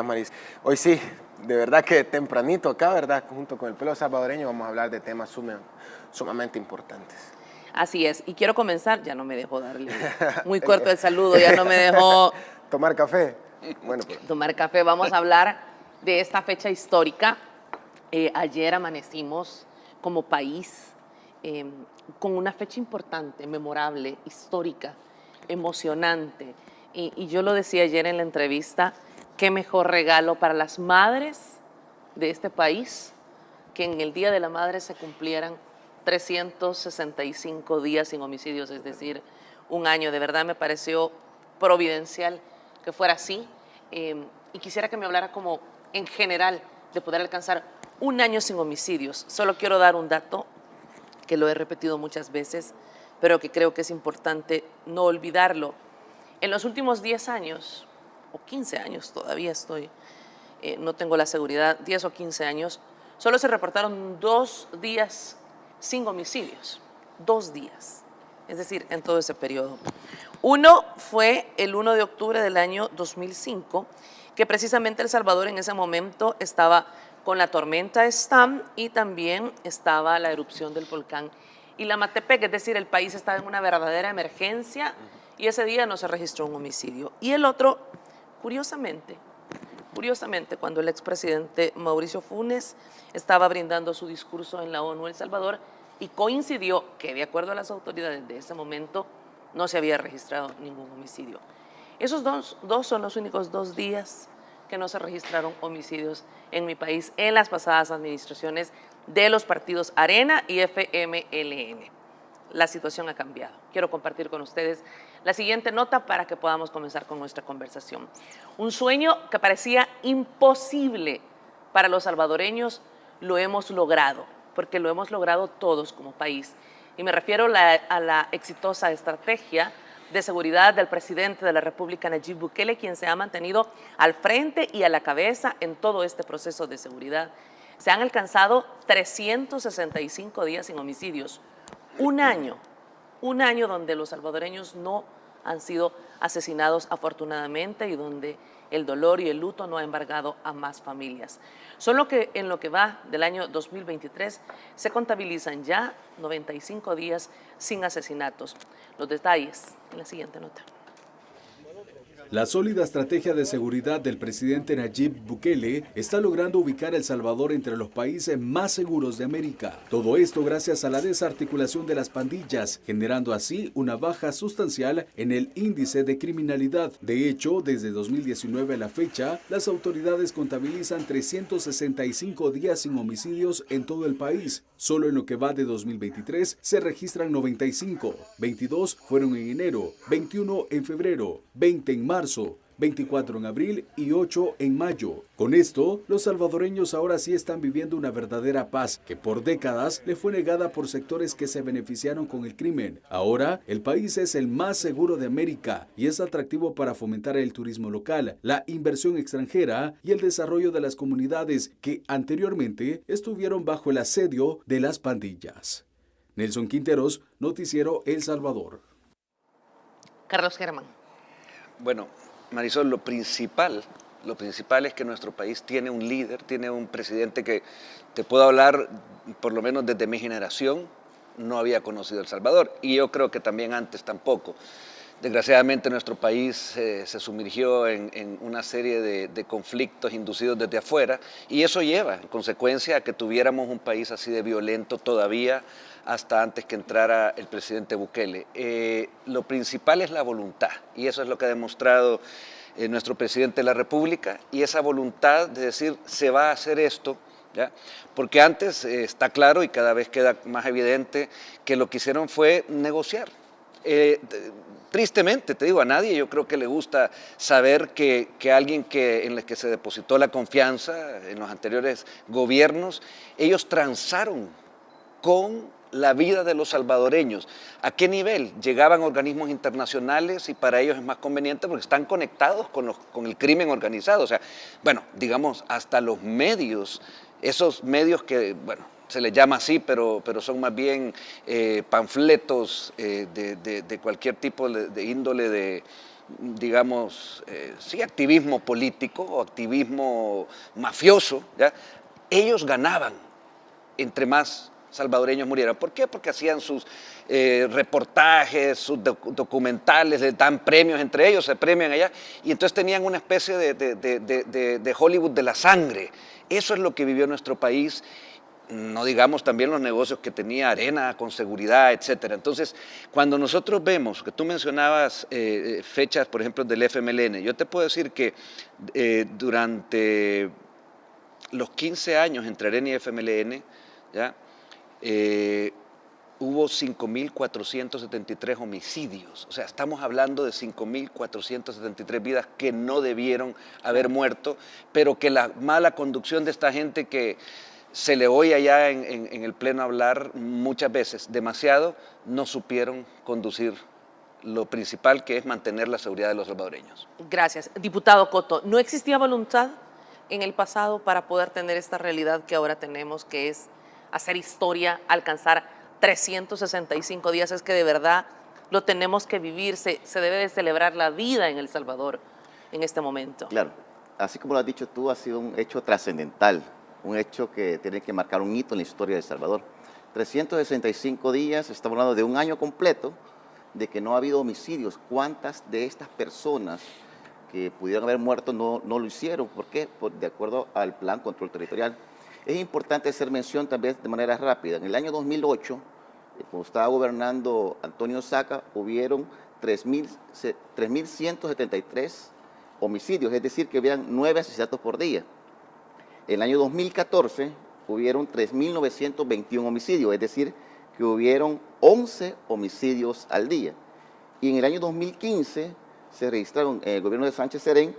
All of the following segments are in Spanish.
Maris. Hoy sí, de verdad que tempranito acá, ¿verdad? Junto con el pueblo salvadoreño vamos a hablar de temas sumamente importantes. Así es, y quiero comenzar, ya no me dejó darle muy corto el saludo, ya no me dejó ¿Tomar café? Bueno, pues. tomar café. Vamos a hablar de esta fecha histórica. Ayer amanecimos como país con una fecha importante, memorable, histórica, emocionante. Y yo lo decía ayer en la entrevista, qué mejor regalo para las madres de este país que en el Día de la Madre se cumplieran 365 días sin homicidios, es decir, un año. De verdad me pareció providencial que fuera así. Y quisiera que me hablara como en general de poder alcanzar un año sin homicidios. Solo quiero dar un dato que lo he repetido muchas veces, pero que creo que es importante no olvidarlo. En los últimos 10 años, o 15 años, todavía no tengo la seguridad, 10 o 15 años, solo se reportaron 2 días sin homicidios, 2 días, es decir, en todo ese periodo. Uno fue el 1 de octubre del año 2005, que precisamente El Salvador en ese momento estaba con la tormenta Stam y también estaba la erupción del volcán Ilamatepec, es decir, el país estaba en una verdadera emergencia y ese día no se registró un homicidio. Y el otro, curiosamente, cuando el expresidente Mauricio Funes estaba brindando su discurso en la ONU El Salvador y coincidió que de acuerdo a las autoridades de ese momento no se había registrado ningún homicidio. Esos dos son los únicos 2 días que no se registraron homicidios en mi país en las pasadas administraciones de los partidos Arena y FMLN. La situación ha cambiado. Quiero compartir con ustedes la siguiente nota para que podamos comenzar con nuestra conversación. Un sueño que parecía imposible para los salvadoreños lo hemos logrado, porque lo hemos logrado todos como país. Y me refiero a la exitosa estrategia de seguridad del presidente de la República, Nayib Bukele, quien se ha mantenido al frente y a la cabeza en todo este proceso de seguridad. Se han alcanzado 365 días sin homicidios. Un año donde los salvadoreños no han sido asesinados afortunadamente y donde el dolor y el luto no ha embargado a más familias. Solo que en lo que va del año 2023 se contabilizan ya 95 días sin asesinatos. Los detalles en la siguiente nota. La sólida estrategia de seguridad del presidente Nayib Bukele está logrando ubicar a El Salvador entre los países más seguros de América. Todo esto gracias a la desarticulación de las pandillas, generando así una baja sustancial en el índice de criminalidad. De hecho, desde 2019 a la fecha, las autoridades contabilizan 365 días sin homicidios en todo el país. Solo en lo que va de 2023 se registran 95, 22 fueron en enero, 21 en febrero, 20 en marzo, 24 en abril y 8 en mayo. Con esto, los salvadoreños ahora sí están viviendo una verdadera paz que por décadas le fue negada por sectores que se beneficiaron con el crimen. Ahora, el país es el más seguro de América y es atractivo para fomentar el turismo local, la inversión extranjera y el desarrollo de las comunidades que anteriormente estuvieron bajo el asedio de las pandillas. Nelson Quinteros, Noticiero El Salvador. Carlos Germán. Bueno, Marisol, lo principal es que nuestro país tiene un líder, tiene un presidente que te puedo hablar, por lo menos desde mi generación, no había conocido El Salvador, y yo creo que también antes tampoco. Desgraciadamente nuestro país se sumergió en una serie de conflictos inducidos desde afuera, y eso lleva en consecuencia a que tuviéramos un país así de violento todavía hasta antes que entrara el presidente Bukele. Lo principal es la voluntad, y eso es lo que ha demostrado nuestro presidente de la República, y esa voluntad de decir se va a hacer esto, ¿ya? Porque antes está claro y cada vez queda más evidente que lo que hicieron fue negociar. Tristemente, te digo, a nadie yo creo que le gusta saber que alguien en el que se depositó la confianza en los anteriores gobiernos, ellos transaron con la vida de los salvadoreños. ¿A qué nivel? Llegaban organismos internacionales y para ellos es más conveniente porque están conectados con el crimen organizado. O sea, bueno, digamos, hasta los medios, esos medios que, bueno, se les llama así, pero son más bien panfletos de cualquier tipo de índole digamos, sí, activismo político o activismo mafioso, ¿ya? Ellos ganaban entre más salvadoreños murieran. ¿Por qué? Porque hacían sus reportajes, sus documentales, les dan premios entre ellos, se premian allá, y entonces tenían una especie de Hollywood de la sangre. Eso es lo que vivió nuestro país, no digamos también los negocios que tenía Arena con seguridad, etcétera. Entonces, cuando nosotros vemos, que tú mencionabas fechas, por ejemplo, del FMLN, yo te puedo decir que durante los 15 años entre Arena y FMLN, ¿ya? Hubo 5.473 homicidios. O sea, estamos hablando de 5.473 vidas que no debieron haber muerto, pero que la mala conducción de esta gente que se le oye allá en el pleno hablar muchas veces, demasiado, no supieron conducir lo principal, que es mantener la seguridad de los salvadoreños. Gracias. Diputado Cotto, ¿no existía voluntad en el pasado para poder tener esta realidad que ahora tenemos, que es hacer historia, alcanzar 365 días? Es que de verdad lo tenemos que vivir, se debe de celebrar la vida en El Salvador en este momento. Claro, así como lo has dicho tú, ha sido un hecho trascendental, un hecho que tiene que marcar un hito en la historia de El Salvador. 365 días, estamos hablando de un año completo, de que no ha habido homicidios. ¿Cuántas de estas personas que pudieron haber muerto no lo hicieron? ¿Por qué? De acuerdo al Plan Control Territorial. Es importante hacer mención también de manera rápida. En el año 2008, cuando estaba gobernando Antonio Saca, hubieron 3.173 homicidios, es decir, que hubieran 9 asesinatos por día. En el año 2014 hubieron 3.921 homicidios, es decir, que hubieron 11 homicidios al día. Y en el año 2015 se registraron en el gobierno de Sánchez Serén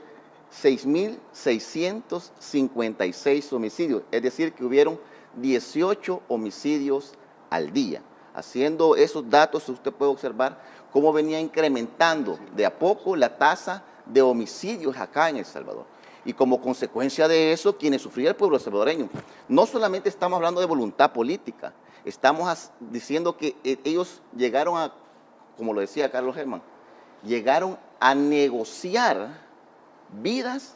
6.656 homicidios, es decir, que hubieron 18 homicidios al día. Haciendo esos datos, usted puede observar cómo venía incrementando de a poco la tasa de homicidios acá en El Salvador. Y como consecuencia de eso, quienes sufría el pueblo salvadoreño. No solamente estamos hablando de voluntad política, estamos diciendo que ellos llegaron a, como lo decía Carlos Germán, llegaron a negociar vidas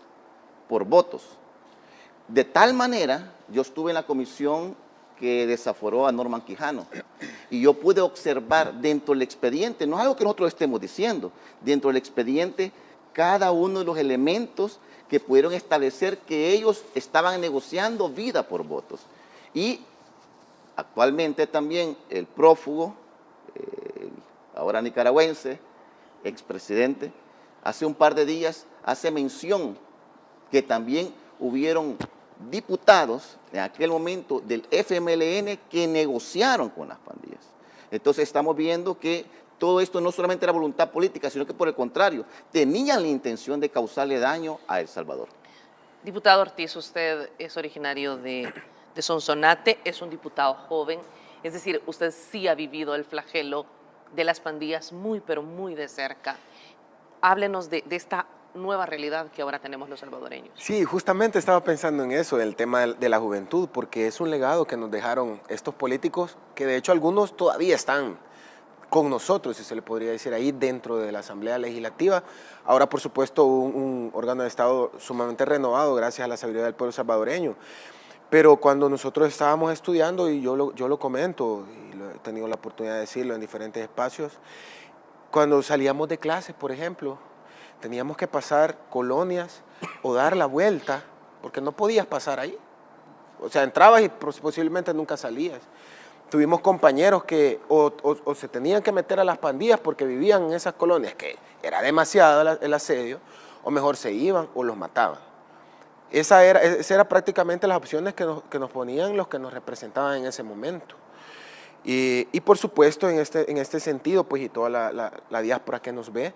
por votos. De tal manera, yo estuve en la comisión que desaforó a Norman Quijano y yo pude observar dentro del expediente, no es algo que nosotros estemos diciendo, dentro del expediente cada uno de los elementos que pudieron establecer que ellos estaban negociando vida por votos. Y actualmente también el prófugo, ahora nicaragüense, expresidente, hace un par de días hace mención que también hubieron diputados en aquel momento del FMLN que negociaron con las pandillas. Entonces estamos viendo que todo esto no solamente era voluntad política, sino que por el contrario, tenían la intención de causarle daño a El Salvador. Diputado Ortiz, usted es originario de Sonsonate, es un diputado joven, es decir, usted sí ha vivido el flagelo de las pandillas muy, pero muy de cerca. Háblenos de esta nueva realidad que ahora tenemos los salvadoreños. Sí, justamente estaba pensando en eso, el tema de la juventud, porque es un legado que nos dejaron estos políticos, que de hecho algunos todavía están con nosotros, si se le podría decir, ahí dentro de la Asamblea Legislativa. Ahora, por supuesto, un órgano de Estado sumamente renovado gracias a la sabiduría del pueblo salvadoreño. Pero cuando nosotros estábamos estudiando, y yo lo comento, y he tenido la oportunidad de decirlo en diferentes espacios, cuando salíamos de clases, por ejemplo, teníamos que pasar colonias o dar la vuelta, porque no podías pasar ahí. O sea, entrabas y posiblemente nunca salías. Tuvimos compañeros que o se tenían que meter a las pandillas porque vivían en esas colonias, que era demasiado el asedio, o mejor se iban o los mataban. Esa era prácticamente las opciones que nos ponían los que nos representaban en ese momento. Y por supuesto, en este sentido, pues, y toda la diáspora que nos ve,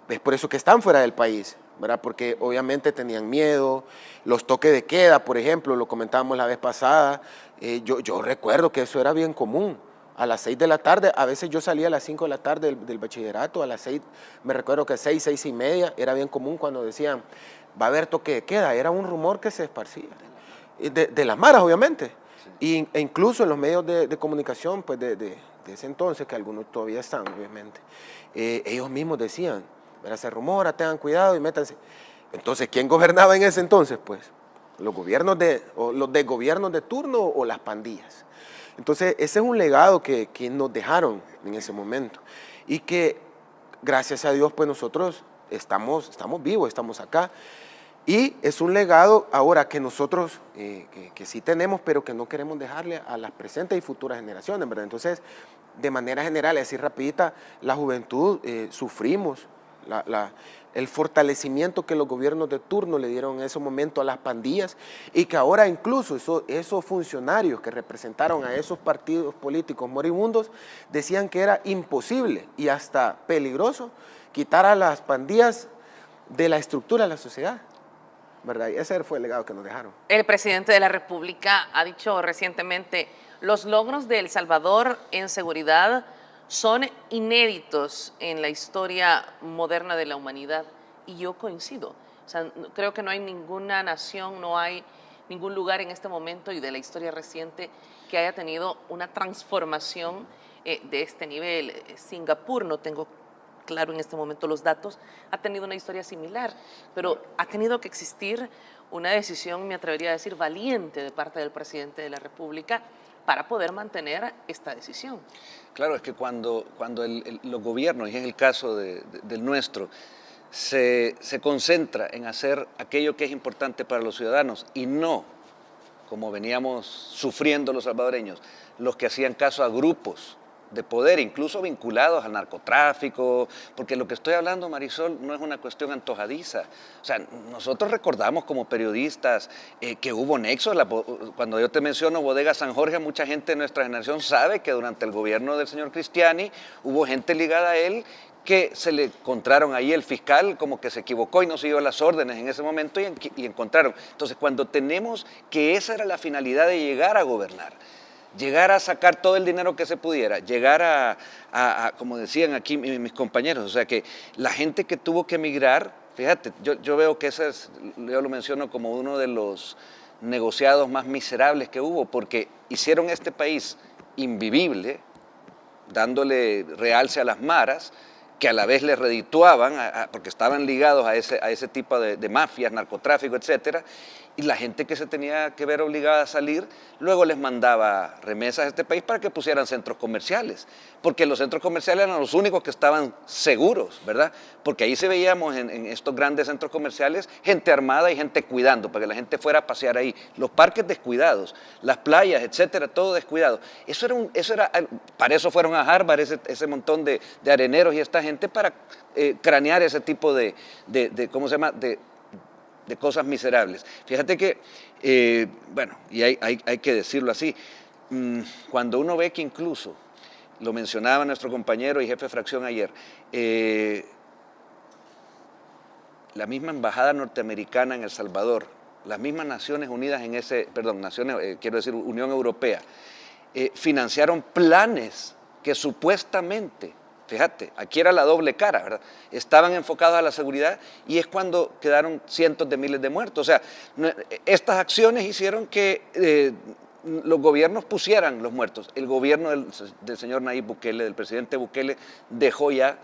es por eso que están fuera del país, ¿verdad? Porque obviamente tenían miedo, los toques de queda, por ejemplo, lo comentábamos la vez pasada, yo recuerdo que eso era bien común. A las 6 de la tarde, a veces yo salía a las 5 de la tarde del bachillerato, a las 6, me recuerdo que 6, 6 y media, era bien común cuando decían, va a haber toque de queda, era un rumor que se esparcía, de las maras obviamente, e incluso en los medios de comunicación, pues de ese entonces, que algunos todavía están obviamente, ellos mismos decían, ¿verdad? Se rumora, tengan cuidado y métanse. Entonces, ¿quién gobernaba en ese entonces? Pues los gobiernos los desgobiernos de turno o las pandillas. Entonces, ese es un legado que nos dejaron en ese momento y que, gracias a Dios, pues nosotros estamos vivos, estamos acá. Y es un legado ahora que nosotros, que sí tenemos, pero que no queremos dejarle a las presentes y futuras generaciones, ¿verdad? Entonces, de manera general, así rapidita, la juventud sufrimos el fortalecimiento que los gobiernos de turno le dieron en ese momento a las pandillas y que ahora incluso esos funcionarios que representaron a esos partidos políticos moribundos decían que era imposible y hasta peligroso quitar a las pandillas de la estructura de la sociedad, ¿verdad? Y ese fue el legado que nos dejaron. El presidente de la República ha dicho recientemente, los logros de El Salvador en seguridad son inéditos en la historia moderna de la humanidad. Y yo coincido. O sea, creo que no hay ninguna nación, no hay ningún lugar en este momento y de la historia reciente que haya tenido una transformación de este nivel. Singapur, no tengo claro en este momento los datos, ha tenido una historia similar, pero ha tenido que existir una decisión, me atrevería a decir, valiente de parte del presidente de la República para poder mantener esta decisión. Claro, es que cuando los gobiernos, y en el caso del nuestro, se concentra en hacer aquello que es importante para los ciudadanos y no, como veníamos sufriendo los salvadoreños, los que hacían caso a grupos de poder, incluso vinculados al narcotráfico, porque lo que estoy hablando, Marisol, no es una cuestión antojadiza. O sea, nosotros recordamos como periodistas que hubo nexos. Cuando yo te menciono Bodega San Jorge, mucha gente de nuestra generación sabe que durante el gobierno del señor Cristiani hubo gente ligada a él que se le encontraron ahí, el fiscal como que se equivocó y no siguió las órdenes en ese momento y encontraron. Entonces, cuando tenemos que esa era la finalidad de llegar a gobernar, llegar a sacar todo el dinero que se pudiera, llegar a como decían aquí mis compañeros, o sea que la gente que tuvo que emigrar, fíjate, yo veo que ese yo lo menciono como uno de los negociados más miserables que hubo, porque hicieron este país invivible, dándole realce a las maras, que a la vez le redituaban, porque estaban ligados a ese tipo de mafias, narcotráfico, etcétera, y la gente que se tenía que ver obligada a salir, luego les mandaba remesas a este país para que pusieran centros comerciales, porque los centros comerciales eran los únicos que estaban seguros, ¿verdad? Porque ahí se veíamos en estos grandes centros comerciales gente armada y gente cuidando, para que la gente fuera a pasear ahí. Los parques descuidados, las playas, etcétera, todo descuidado. Para eso fueron a Harvard ese montón de areneros y esta gente para cranear ese tipo de ¿cómo se llama?, de cosas miserables. Fíjate que, bueno, y hay que decirlo así, cuando uno ve que incluso, lo mencionaba nuestro compañero y jefe de fracción ayer, la misma embajada norteamericana en El Salvador, las mismas Naciones Unidas Unión Europea, financiaron planes que supuestamente, fíjate, aquí era la doble cara, ¿verdad? Estaban enfocados a la seguridad y es cuando quedaron cientos de miles de muertos. O sea, estas acciones hicieron que los gobiernos pusieran los muertos. El gobierno del señor Nayib Bukele, del presidente Bukele, dejó ya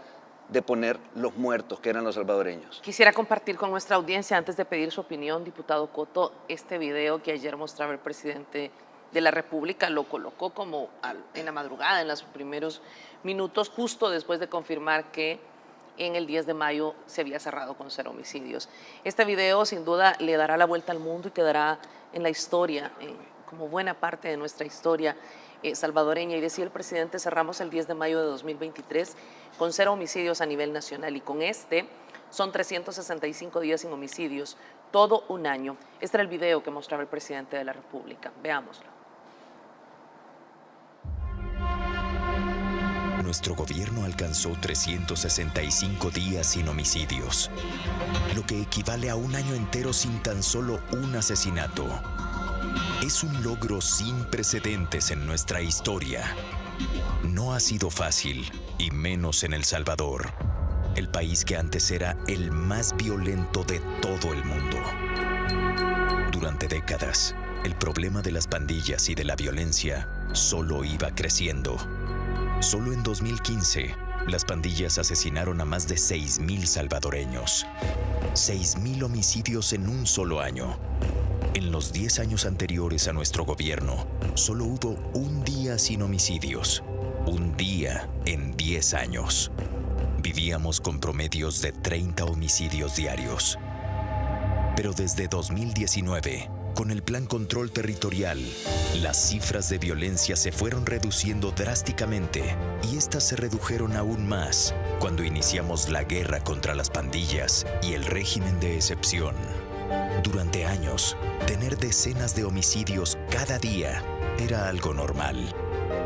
de poner los muertos, que eran los salvadoreños. Quisiera compartir con nuestra audiencia, antes de pedir su opinión, diputado Coto, este video que ayer mostraba el presidente de la República, lo colocó como en la madrugada, en los primeros minutos, justo después de confirmar que en el 10 de mayo se había cerrado con 0 homicidios. Este video sin duda le dará la vuelta al mundo y quedará en la historia, como buena parte de nuestra historia salvadoreña. Y decía el presidente, cerramos el 10 de mayo de 2023 con 0 homicidios a nivel nacional y con son 365 días sin homicidios, todo un año. Este era el video que mostraba el presidente de la República. Veámoslo. Nuestro gobierno alcanzó 365 días sin homicidios, lo que equivale a un año entero sin tan solo un asesinato. Es un logro sin precedentes en nuestra historia. No ha sido fácil, y menos en El Salvador, el país que antes era el más violento de todo el mundo. Durante décadas, el problema de las pandillas y de la violencia solo iba creciendo. Solo en 2015, Las pandillas asesinaron a más de 6,000 salvadoreños. 6,000 homicidios en un solo año. En los 10 años anteriores a nuestro gobierno, solo hubo un día sin homicidios. Un día en 10 años. Vivíamos con promedios de 30 homicidios diarios. Pero desde 2019, con el Plan Control Territorial, las cifras de violencia se fueron reduciendo drásticamente y estas se redujeron aún más cuando iniciamos la guerra contra las pandillas y el régimen de excepción. Durante años, tener decenas de homicidios cada día era algo normal.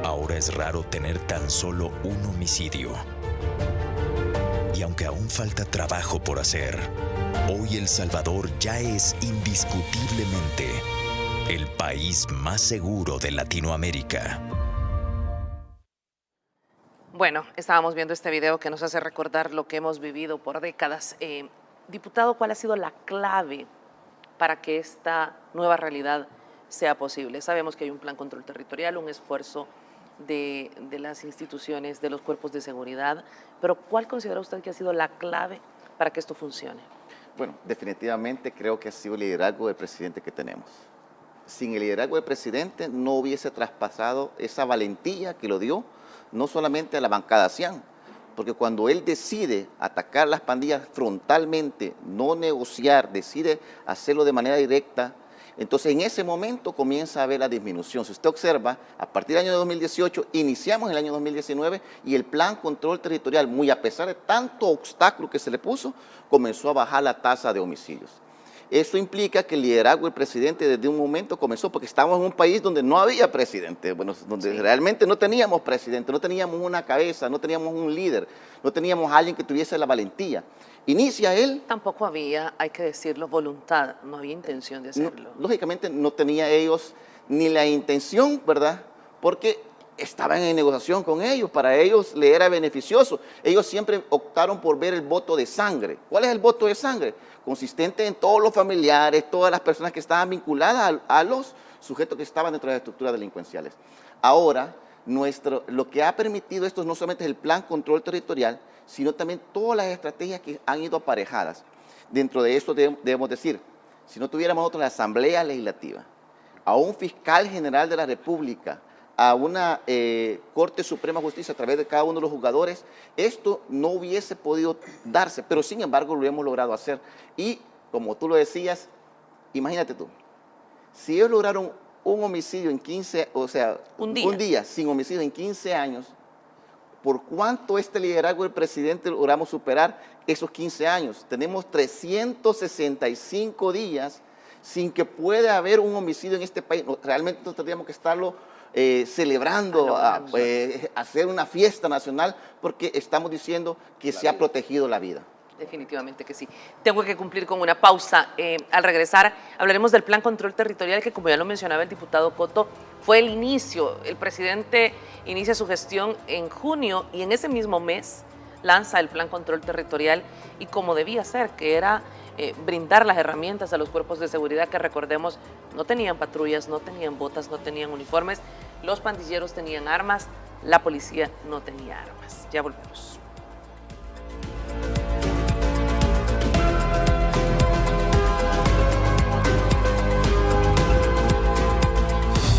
Ahora es raro tener tan solo un homicidio. Y aunque aún falta trabajo por hacer, hoy El Salvador ya es indiscutiblemente el país más seguro de Latinoamérica. Bueno, estábamos viendo este video que nos hace recordar lo que hemos vivido por décadas. Diputado, ¿cuál ha sido la clave para que esta nueva realidad sea posible? Sabemos que hay un plan control territorial, un esfuerzo de las instituciones, de los cuerpos de seguridad, pero ¿cuál considera usted que ha sido la clave para que esto funcione? Bueno, definitivamente creo que ha sido el liderazgo del presidente que tenemos. Sin el liderazgo del presidente no hubiese traspasado esa valentía que lo dio, no solamente a la bancada Cian, porque cuando él decide atacar las pandillas frontalmente, no negociar, decide hacerlo de manera directa, entonces en ese momento comienza a haber la disminución. Si usted observa, a partir del año 2018, iniciamos en el año 2019 y el plan control territorial, muy a pesar de tanto obstáculo que se le puso, comenzó a bajar la tasa de homicidios. Eso implica que el liderazgo del presidente desde un momento comenzó, porque estábamos en un país donde no había presidente, bueno, donde realmente no teníamos presidente, no teníamos una cabeza, no teníamos un líder, no teníamos a alguien que tuviese la valentía. Inicia él. Tampoco había, hay que decirlo, voluntad, no había intención de hacerlo. Lógicamente no tenía ellos ni la intención, ¿verdad? Porque estaban en negociación con ellos, para ellos le era beneficioso. Ellos siempre optaron por ver el voto de sangre. ¿Cuál es el voto de sangre? Consistente en todos los familiares, todas las personas que estaban vinculadas a los sujetos que estaban dentro de las estructuras delincuenciales. Ahora, lo que ha permitido esto no solamente es el plan control territorial, sino también todas las estrategias que han ido aparejadas. Dentro de esto debemos decir, si no tuviéramos nosotros la Asamblea Legislativa, a un fiscal general de la República, a una Corte Suprema de Justicia a través de cada uno de los juzgadores, esto no hubiese podido darse, pero sin embargo lo hemos logrado hacer. Y como tú lo decías, imagínate tú, si ellos lograron un homicidio en 15, o sea, un día sin homicidio en 15 años, ¿por cuánto este liderazgo del presidente logramos superar esos 15 años? Tenemos 365 días sin que pueda haber un homicidio en este país. Realmente nosotros tendríamos que estarlo celebrando, hacer una fiesta nacional, porque estamos diciendo que se ha protegido la vida. Definitivamente que sí. Tengo que cumplir con una pausa. Al regresar hablaremos del plan control territorial que, como ya lo mencionaba el diputado Coto, fue el inicio. El presidente inicia su gestión en junio y en ese mismo mes lanza el plan control territorial y como debía ser, que era brindar las herramientas a los cuerpos de seguridad que, recordemos, no tenían patrullas, no tenían botas, no tenían uniformes, los pandilleros tenían armas, la policía no tenía armas. Ya volvemos.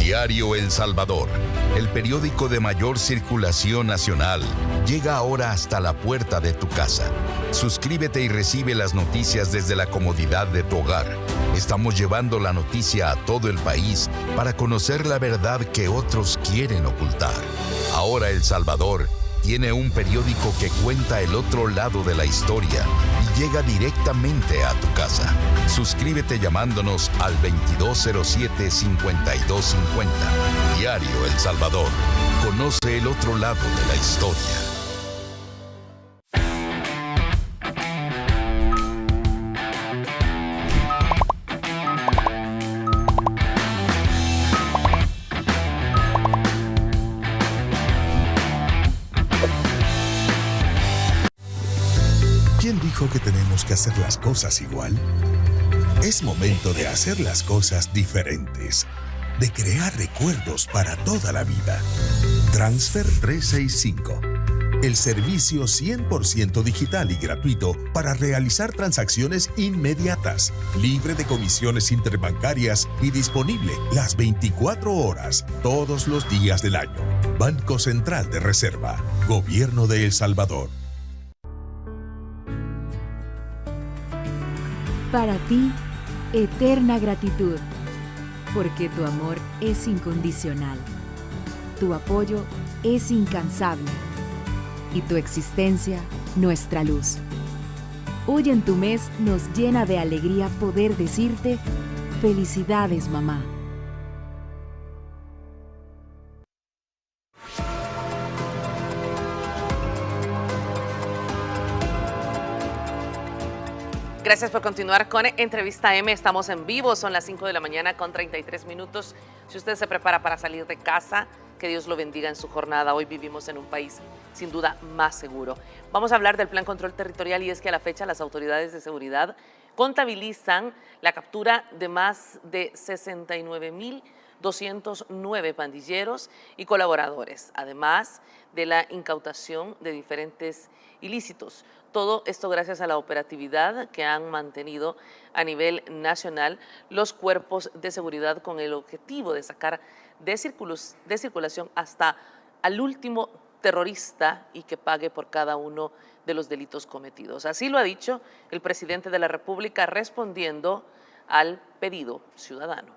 Diario El Salvador, el periódico de mayor circulación nacional, llega ahora hasta la puerta de tu casa. Suscríbete y recibe las noticias desde la comodidad de tu hogar. Estamos llevando la noticia a todo el país para conocer la verdad que otros quieren ocultar. Ahora El Salvador tiene un periódico que cuenta el otro lado de la historia y llega directamente a tu casa. Suscríbete llamándonos al 2207-5250. Diario El Salvador. Conoce el otro lado de la historia. ¿Quién dijo que tenemos que hacer las cosas igual? Es momento de hacer las cosas diferentes, de crear recuerdos para toda la vida. Transfer 365, el servicio 100% digital y gratuito para realizar transacciones inmediatas, libre de comisiones interbancarias y disponible las 24 horas, todos los días del año. Banco Central de Reserva, Gobierno de El Salvador. Para ti, eterna gratitud, porque tu amor es incondicional, tu apoyo es incansable y tu existencia, nuestra luz. Hoy en tu mes nos llena de alegría poder decirte felicidades, mamá. Gracias por continuar con Entrevista M. Estamos en vivo, son las 5 de la mañana con 33 minutos. Si usted se prepara para salir de casa, que Dios lo bendiga en su jornada. Hoy vivimos en un país sin duda más seguro. Vamos a hablar del Plan Control Territorial y es que a la fecha las autoridades de seguridad contabilizan la captura de más de 69.209 pandilleros y colaboradores, además de la incautación de diferentes ilícitos. Todo esto gracias a la operatividad que han mantenido a nivel nacional los cuerpos de seguridad con el objetivo de sacar de circulación hasta al último terrorista y que pague por cada uno de los delitos cometidos. Así lo ha dicho el presidente de la República respondiendo al pedido ciudadano.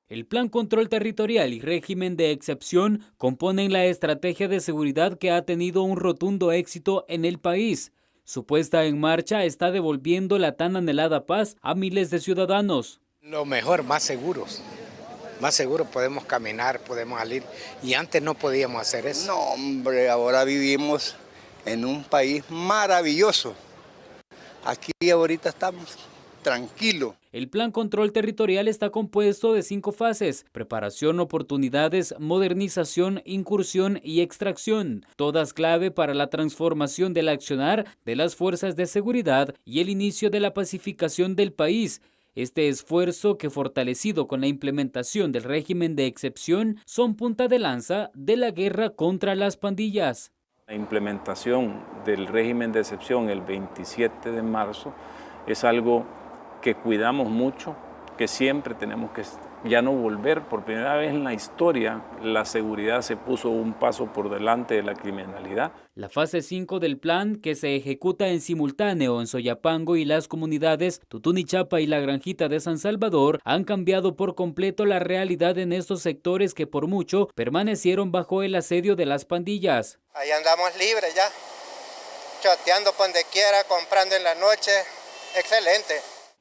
El Plan Control Territorial y Régimen de Excepción componen la estrategia de seguridad que ha tenido un rotundo éxito en el país. Su puesta en marcha está devolviendo la tan anhelada paz a miles de ciudadanos. Lo mejor, más seguros. Más seguros podemos caminar, podemos salir. Y antes no podíamos hacer eso. No, hombre, ahora vivimos en un país maravilloso. Aquí ahorita estamos tranquilos. El Plan Control Territorial está compuesto de 5 fases: preparación, oportunidades, modernización, incursión y extracción, todas clave para la transformación del accionar de las fuerzas de seguridad y el inicio de la pacificación del país. Este esfuerzo, que fortalecido con la implementación del régimen de excepción, son punta de lanza de la guerra contra las pandillas. La implementación del régimen de excepción el 27 de marzo es algo que cuidamos mucho, que siempre tenemos que ya no volver. Por primera vez en la historia, la seguridad se puso un paso por delante de la criminalidad. La fase 5 del plan, que se ejecuta en simultáneo en Soyapango y las comunidades Tutunichapa y La Granjita de San Salvador, han cambiado por completo la realidad en estos sectores que por mucho permanecieron bajo el asedio de las pandillas. Ahí andamos libres ya, choteando por donde quiera, comprando en la noche, excelente.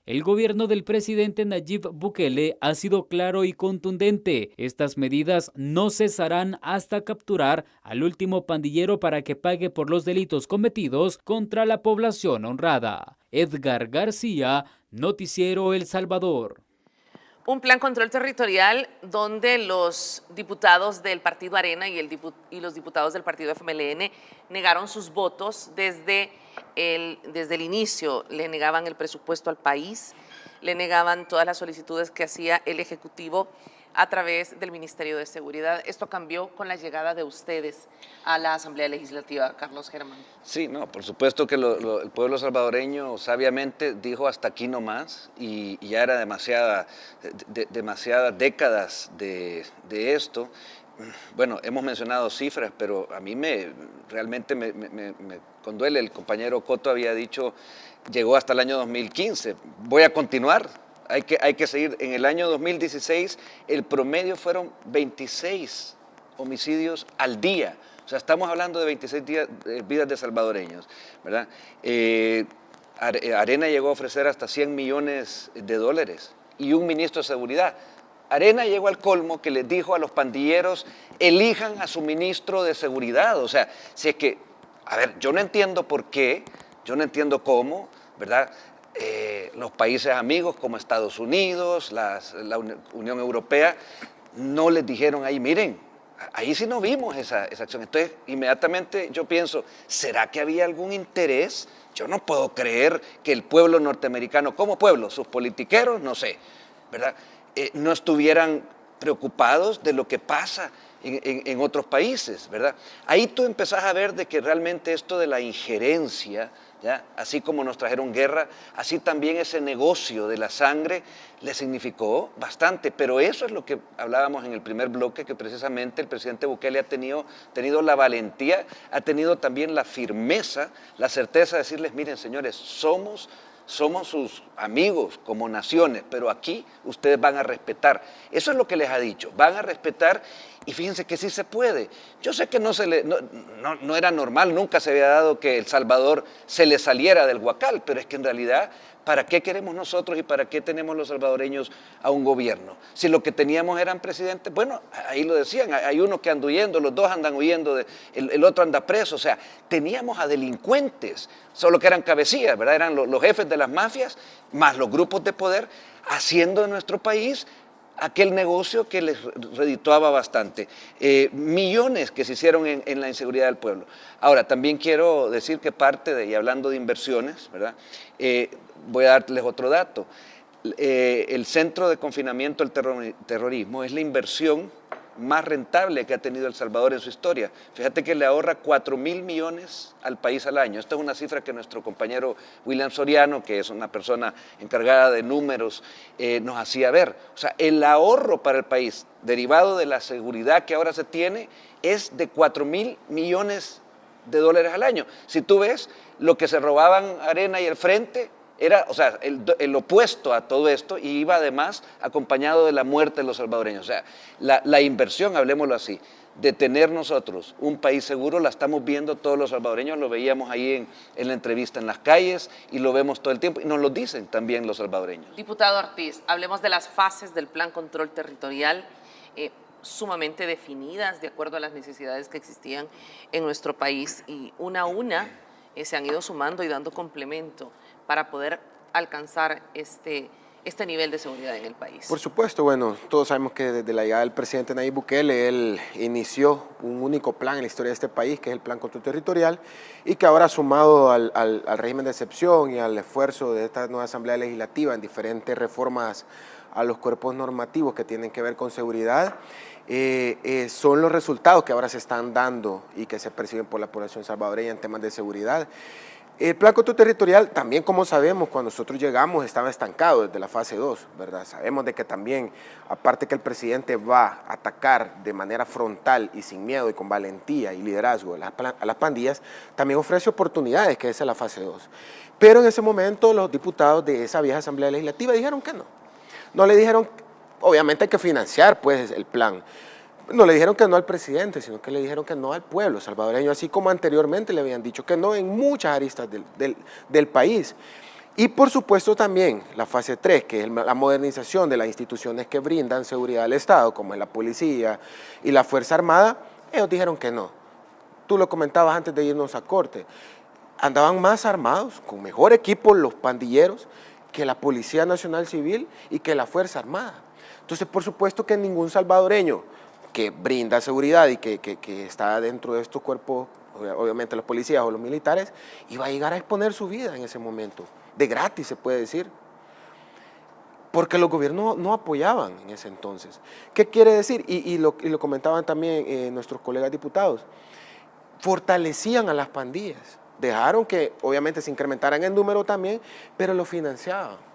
El gobierno del presidente Nayib Bukele ha sido claro y contundente. Estas medidas no cesarán hasta capturar al último pandillero para que pague por los delitos cometidos contra la población honrada. Edgar García, Noticiero El Salvador. Un plan control territorial donde los diputados del partido Arena y los diputados del partido FMLN negaron sus votos desde el inicio. Le negaban el presupuesto al país, le negaban todas las solicitudes que hacía el Ejecutivo a través del Ministerio de Seguridad. Esto cambió con la llegada de ustedes a la Asamblea Legislativa, Carlos Germán. Sí, no, por supuesto que el pueblo salvadoreño sabiamente dijo hasta aquí nomás y ya era demasiadas décadas de esto. Bueno, hemos mencionado cifras, pero a mí realmente me conduele. El compañero Coto había dicho, llegó hasta el año 2015. Voy a continuar. Hay que seguir. En el año 2016 el promedio fueron 26 homicidios al día. O sea, estamos hablando de 26 vidas de salvadoreños, ¿verdad? Arena llegó a ofrecer hasta $100 millones y un ministro de seguridad. Arena llegó al colmo que les dijo a los pandilleros, elijan a su ministro de seguridad. O sea, si es que, a ver, yo no entiendo por qué, yo no entiendo cómo, ¿verdad? Los países amigos como Estados Unidos, la Unión Europea, no les dijeron ahí, miren, ahí sí no vimos esa acción. Entonces, inmediatamente yo pienso, ¿será que había algún interés? Yo no puedo creer que el pueblo norteamericano, como pueblo, sus politiqueros, no sé, ¿verdad? No estuvieran preocupados de lo que pasa en otros países, ¿verdad? Ahí tú empezás a ver de que realmente esto de la injerencia, ¿ya? Así como nos trajeron guerra, así también ese negocio de la sangre le significó bastante, pero eso es lo que hablábamos en el primer bloque, que precisamente el presidente Bukele ha tenido la valentía, ha tenido también la firmeza, la certeza de decirles, miren señores, somos sus amigos como naciones, pero aquí ustedes van a respetar. Eso es lo que les ha dicho, van a respetar y fíjense que sí se puede. Yo sé que no era normal, nunca se había dado que El Salvador se le saliera del huacal, pero es que en realidad, ¿para qué queremos nosotros y para qué tenemos los salvadoreños a un gobierno? Si lo que teníamos eran presidentes, bueno, ahí lo decían, hay uno que anda huyendo, los dos andan huyendo, el otro anda preso, o sea, teníamos a delincuentes, solo que eran cabecillas, ¿verdad? Eran los jefes de las mafias, más los grupos de poder, haciendo de nuestro país aquel negocio que les redituaba bastante. Millones que se hicieron en la inseguridad del pueblo. Ahora, también quiero decir que y hablando de inversiones, ¿verdad? Voy a darles otro dato. El Centro de Confinamiento del Terrorismo es la inversión más rentable que ha tenido El Salvador en su historia. Fíjate que le ahorra 4.000 millones al país al año. Esta es una cifra que nuestro compañero William Soriano, que es una persona encargada de números, nos hacía ver. O sea, el ahorro para el país, derivado de la seguridad que ahora se tiene, es de 4.000 millones de dólares al año. Si tú ves lo que se robaban Arena y el Frente, era, o sea, el opuesto a todo esto, y iba además acompañado de la muerte de los salvadoreños. O sea, la inversión, hablemoslo así, de tener nosotros un país seguro, la estamos viendo todos los salvadoreños, lo veíamos ahí en la entrevista en las calles y lo vemos todo el tiempo y nos lo dicen también los salvadoreños. Diputado Ortiz, hablemos de las fases del Plan Control Territorial, sumamente definidas de acuerdo a las necesidades que existían en nuestro país, y una a una se han ido sumando y dando complemento para poder alcanzar este nivel de seguridad en el país. Por supuesto, bueno, todos sabemos que desde la llegada del presidente Nayib Bukele, él inició un único plan en la historia de este país, que es el Plan Control Territorial, y que ahora sumado al régimen de excepción y al esfuerzo de esta nueva Asamblea Legislativa en diferentes reformas a los cuerpos normativos que tienen que ver con seguridad, son los resultados que ahora se están dando y que se perciben por la población salvadoreña en temas de seguridad. El Plan Control Territorial, también como sabemos, cuando nosotros llegamos estaba estancado desde la fase 2, ¿verdad? Sabemos de que también, aparte que el presidente va a atacar de manera frontal y sin miedo y con valentía y liderazgo a las pandillas, también ofrece oportunidades, que esa es la fase 2. Pero en ese momento los diputados de esa vieja Asamblea Legislativa dijeron que no. No le dijeron, obviamente hay que financiar pues el plan. No le dijeron que no al presidente, sino que le dijeron que no al pueblo salvadoreño, así como anteriormente le habían dicho que no en muchas aristas del país. Y por supuesto también la fase 3, que es la modernización de las instituciones que brindan seguridad al Estado, como es la policía y la Fuerza Armada, ellos dijeron que no. Tú lo comentabas antes de irnos a corte. Andaban más armados, con mejor equipo los pandilleros, que la Policía Nacional Civil y que la Fuerza Armada. Entonces, por supuesto que ningún salvadoreño que brinda seguridad y que está dentro de estos cuerpos, obviamente los policías o los militares, iba a llegar a exponer su vida en ese momento, de gratis se puede decir, porque los gobiernos no apoyaban en ese entonces. ¿Qué quiere decir? Y lo comentaban también nuestros colegas diputados, fortalecían a las pandillas, dejaron que obviamente se incrementaran en número también, pero lo financiaban.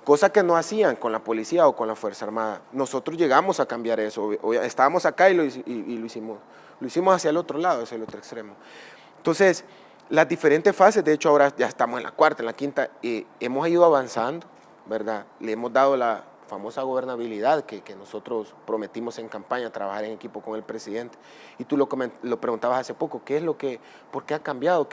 Cosa que no hacían con la policía o con la Fuerza Armada. Nosotros llegamos a cambiar eso. Estábamos acá y lo hicimos. Lo hicimos hacia el otro lado, hacia el otro extremo. Entonces, las diferentes fases, de hecho ahora ya estamos en la cuarta, en la quinta, hemos ido avanzando, ¿verdad? Le hemos dado la famosa gobernabilidad que nosotros prometimos en campaña, trabajar en equipo con el presidente. Y tú lo preguntabas hace poco, ¿por qué ha cambiado?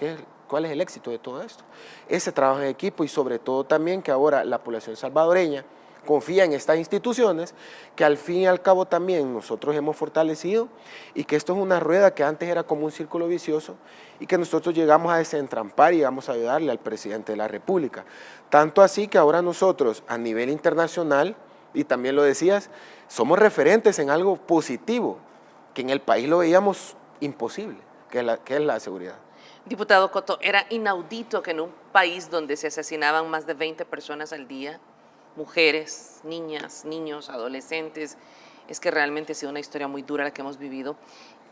¿Cuál es el éxito de todo esto? Ese trabajo en equipo y sobre todo también que ahora la población salvadoreña confía en estas instituciones que al fin y al cabo también nosotros hemos fortalecido y que esto es una rueda que antes era como un círculo vicioso y que nosotros llegamos a desentrampar y vamos a ayudarle al presidente de la República. Tanto así que ahora nosotros a nivel internacional, y también lo decías, somos referentes en algo positivo, que en el país lo veíamos imposible, que es la seguridad. Diputado Cotto, era inaudito que en un país donde se asesinaban más de 20 personas al día, mujeres, niñas, niños, adolescentes, es que realmente ha sido una historia muy dura la que hemos vivido.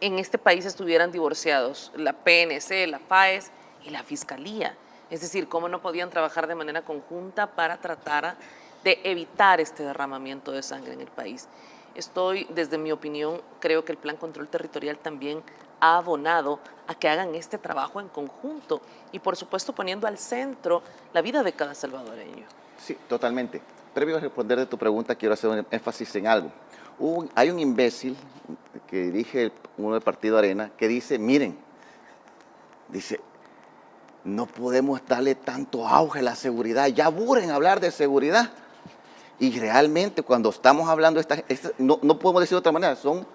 En este país estuvieran divorciados la PNC, la FAES y la Fiscalía. Es decir, cómo no podían trabajar de manera conjunta para tratar de evitar este derramamiento de sangre en el país. Desde mi opinión, creo que el Plan Control Territorial también ha abonado a que hagan este trabajo en conjunto y, por supuesto, poniendo al centro la vida de cada salvadoreño. Sí, totalmente. Previo a responder de tu pregunta, quiero hacer un énfasis en algo. Hay un imbécil que dirige uno del Partido Arena que dice, miren, dice, no podemos darle tanto auge a la seguridad, ya aburren hablar de seguridad. Y realmente cuando estamos hablando, no podemos decir de otra manera, son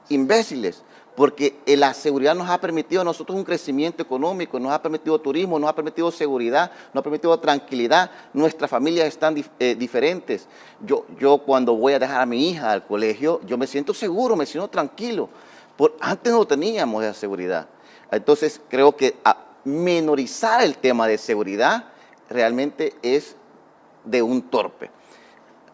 imbéciles, porque la seguridad nos ha permitido a nosotros un crecimiento económico, nos ha permitido turismo, nos ha permitido seguridad, nos ha permitido tranquilidad, nuestras familias están diferentes. Yo cuando voy a dejar a mi hija al colegio, yo me siento seguro, me siento tranquilo. Antes no teníamos esa seguridad. Entonces creo que menorizar el tema de seguridad realmente es de un torpe.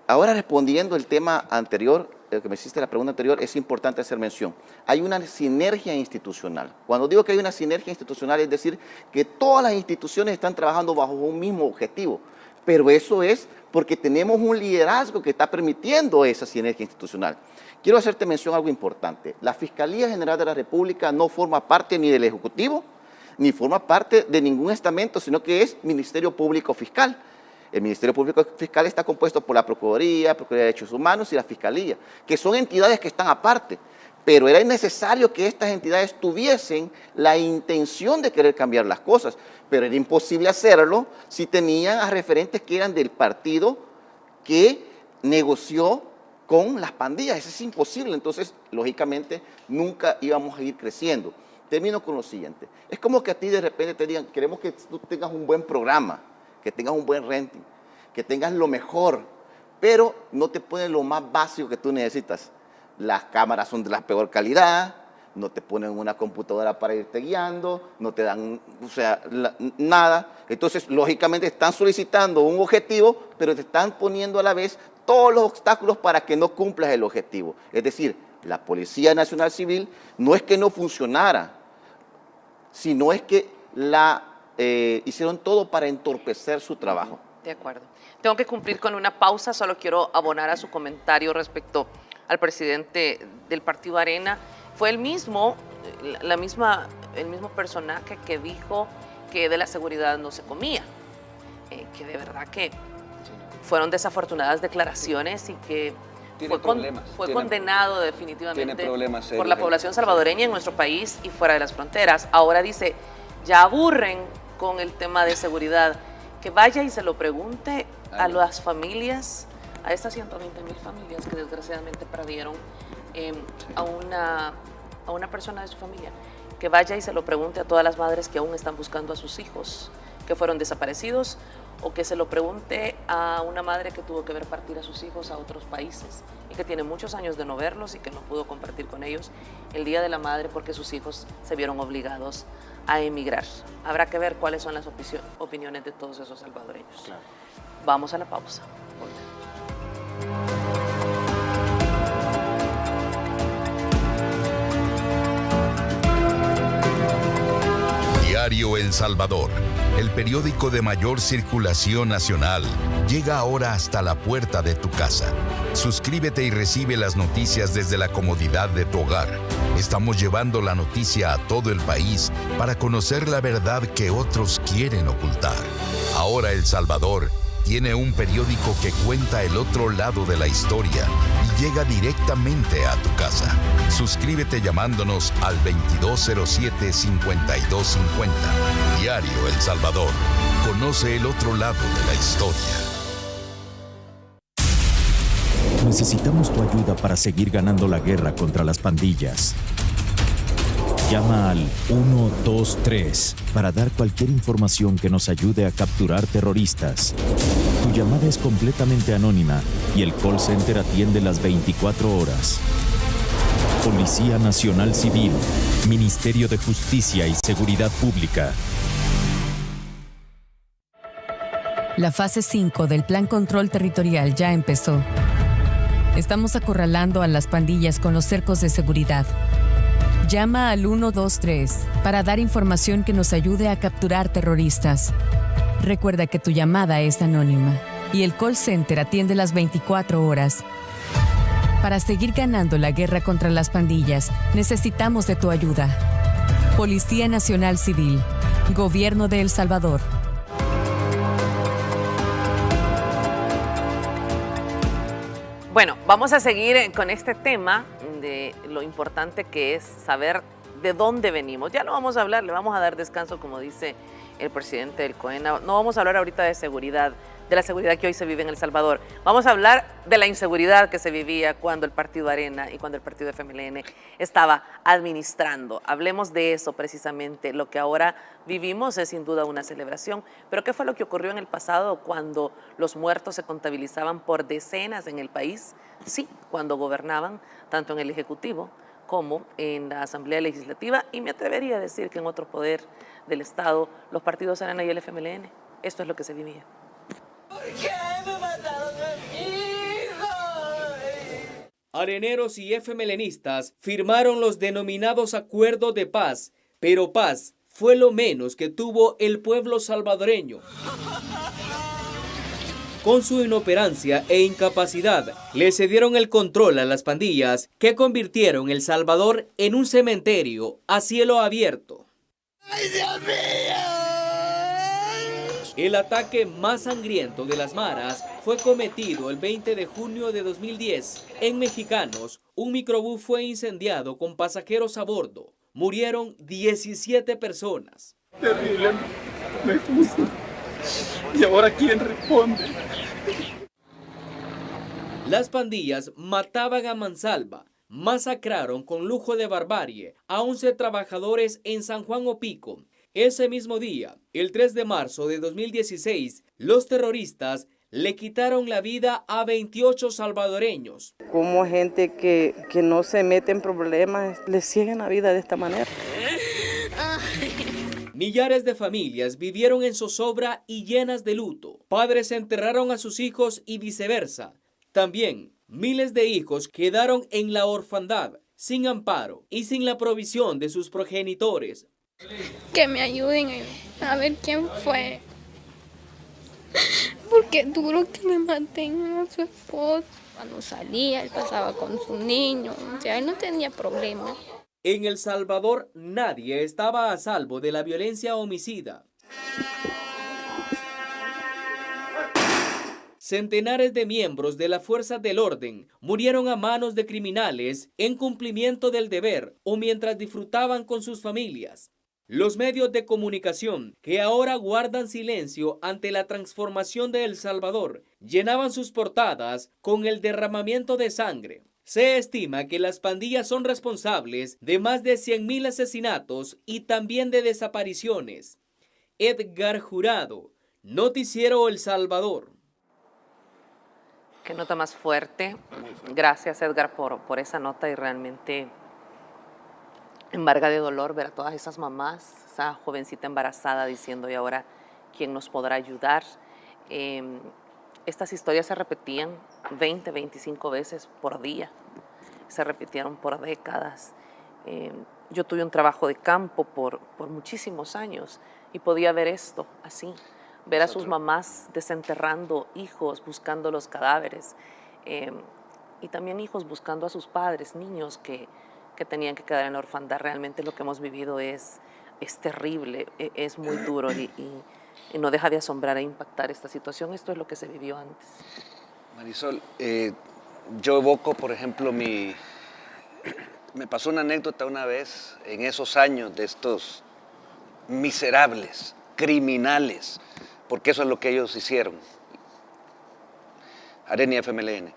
Ahora respondiendo el tema anterior, el que me hiciste la pregunta anterior, es importante hacer mención. Hay una sinergia institucional. Cuando digo que hay una sinergia institucional, es decir, que todas las instituciones están trabajando bajo un mismo objetivo. Pero eso es porque tenemos un liderazgo que está permitiendo esa sinergia institucional. Quiero hacerte mención a algo importante. La Fiscalía General de la República no forma parte ni del Ejecutivo, ni forma parte de ningún estamento, sino que es Ministerio Público Fiscal. El Ministerio Público Fiscal está compuesto por la Procuraduría, Procuraduría de Derechos Humanos y la Fiscalía, que son entidades que están aparte. Pero era necesario que estas entidades tuviesen la intención de querer cambiar las cosas, pero era imposible hacerlo si tenían a referentes que eran del partido que negoció con las pandillas. Eso es imposible, entonces, lógicamente, nunca íbamos a ir creciendo. Termino con lo siguiente. Es como que a ti de repente te digan, queremos que tú tengas un buen programa, que tengas un buen renting, que tengas lo mejor, pero no te ponen lo más básico que tú necesitas. Las cámaras son de la peor calidad, no te ponen una computadora para irte guiando, no te dan, nada. Entonces, lógicamente, están solicitando un objetivo, pero te están poniendo a la vez todos los obstáculos para que no cumplas el objetivo. Es decir, la Policía Nacional Civil no es que no funcionara, sino es que hicieron todo para entorpecer su trabajo. De acuerdo. Tengo que cumplir con una pausa, solo quiero abonar a su comentario respecto al presidente del Partido Arena. Fue el mismo personaje que dijo que de la seguridad no se comía, que de verdad que fueron desafortunadas declaraciones y que fue condenado definitivamente por la población salvadoreña en nuestro país y fuera de las fronteras. Ahora dice, ya aburren con el tema de seguridad, que vaya y se lo pregunte a las familias, a estas 120,000 familias que desgraciadamente perdieron a una persona de su familia, que vaya y se lo pregunte a todas las madres que aún están buscando a sus hijos que fueron desaparecidos, o que se lo pregunte a una madre que tuvo que ver partir a sus hijos a otros países y que tiene muchos años de no verlos y que no pudo compartir con ellos el Día de la Madre porque sus hijos se vieron obligados a emigrar. Habrá que ver cuáles son las opiniones de todos esos salvadoreños. Claro. Vamos a la pausa. Diario El Salvador, el periódico de mayor circulación nacional, llega ahora hasta la puerta de tu casa. Suscríbete y recibe las noticias desde la comodidad de tu hogar. Estamos llevando la noticia a todo el país para conocer la verdad que otros quieren ocultar. Ahora El Salvador tiene un periódico que cuenta el otro lado de la historia y llega directamente a tu casa. Suscríbete llamándonos al 2207-5250. Diario El Salvador. Conoce el otro lado de la historia. Necesitamos tu ayuda para seguir ganando la guerra contra las pandillas. Llama al 123 para dar cualquier información que nos ayude a capturar terroristas. Tu llamada es completamente anónima y el call center atiende las 24 horas. Policía Nacional Civil, Ministerio de Justicia y Seguridad Pública. La fase 5 del Plan Control Territorial ya empezó. Estamos acorralando a las pandillas con los cercos de seguridad. Llama al 123 para dar información que nos ayude a capturar terroristas. Recuerda que tu llamada es anónima y el call center atiende las 24 horas. Para seguir ganando la guerra contra las pandillas, necesitamos de tu ayuda. Policía Nacional Civil, Gobierno de El Salvador. Bueno, vamos a seguir con este tema de lo importante que es saber de dónde venimos. Ya lo vamos a hablar, le vamos a dar descanso, como dice el presidente del COENA. No vamos a hablar ahorita de seguridad, de la seguridad que hoy se vive en El Salvador. Vamos a hablar de la inseguridad que se vivía cuando el Partido Arena y cuando el Partido FMLN estaba administrando. Hablemos de eso precisamente. Lo que ahora vivimos es sin duda una celebración, pero ¿qué fue lo que ocurrió en el pasado cuando los muertos se contabilizaban por decenas en el país? Sí, cuando gobernaban, tanto en el Ejecutivo como en la Asamblea Legislativa, y me atrevería a decir que en otro poder del Estado, los partidos Arena y el FMLN. Esto es lo que se vivía. ¿Por qué me mataron a mi hijo? Areneros y FMLNistas firmaron los denominados acuerdos de paz, pero paz fue lo menos que tuvo el pueblo salvadoreño. Con su inoperancia e incapacidad, le cedieron el control a las pandillas que convirtieron El Salvador en un cementerio a cielo abierto. ¡Ay, Dios mío! El ataque más sangriento de las maras fue cometido el 20 de junio de 2010. En Mexicanos, un microbús fue incendiado con pasajeros a bordo. Murieron 17 personas. Terrible, me puso. ¿Y ahora quién responde? Las pandillas mataban a mansalva, masacraron con lujo de barbarie a 11 trabajadores en San Juan Opico. Ese mismo día, el 3 de marzo de 2016, los terroristas le quitaron la vida a 28 salvadoreños. Como gente que no se mete en problemas, le siguen la vida de esta manera. Millares de familias vivieron en zozobra y llenas de luto. Padres enterraron a sus hijos y viceversa. También, miles de hijos quedaron en la orfandad, sin amparo y sin la provisión de sus progenitores. Que me ayuden a ver quién fue. Porque duro que le maten a su esposo. Cuando salía, él pasaba con su niño. O sea, él no tenía problema. En El Salvador, nadie estaba a salvo de la violencia homicida. Centenares de miembros de las fuerzas del orden murieron a manos de criminales en cumplimiento del deber o mientras disfrutaban con sus familias. Los medios de comunicación, que ahora guardan silencio ante la transformación de El Salvador, llenaban sus portadas con el derramamiento de sangre. Se estima que las pandillas son responsables de más de 100,000 asesinatos y también de desapariciones. Edgar Jurado, Noticiero El Salvador. Qué nota más fuerte. Gracias, Edgar, por esa nota, y realmente embarga de dolor ver a todas esas mamás, esa jovencita embarazada diciendo, ¿y ahora quién nos podrá ayudar? Estas historias se repetían 20, 25 veces por día, se repitieron por décadas. Yo tuve un trabajo de campo por muchísimos años y podía ver esto así, ver a sus mamás desenterrando hijos, buscando los cadáveres, y también hijos buscando a sus padres, niños que tenían que quedar en la orfandad. Realmente lo que hemos vivido es terrible, es muy duro y no deja de asombrar e impactar esta situación. Esto es lo que se vivió antes. Marisol, yo evoco, por ejemplo, me pasó una anécdota una vez en esos años de estos miserables, criminales, porque eso es lo que ellos hicieron, Arena y FMLN.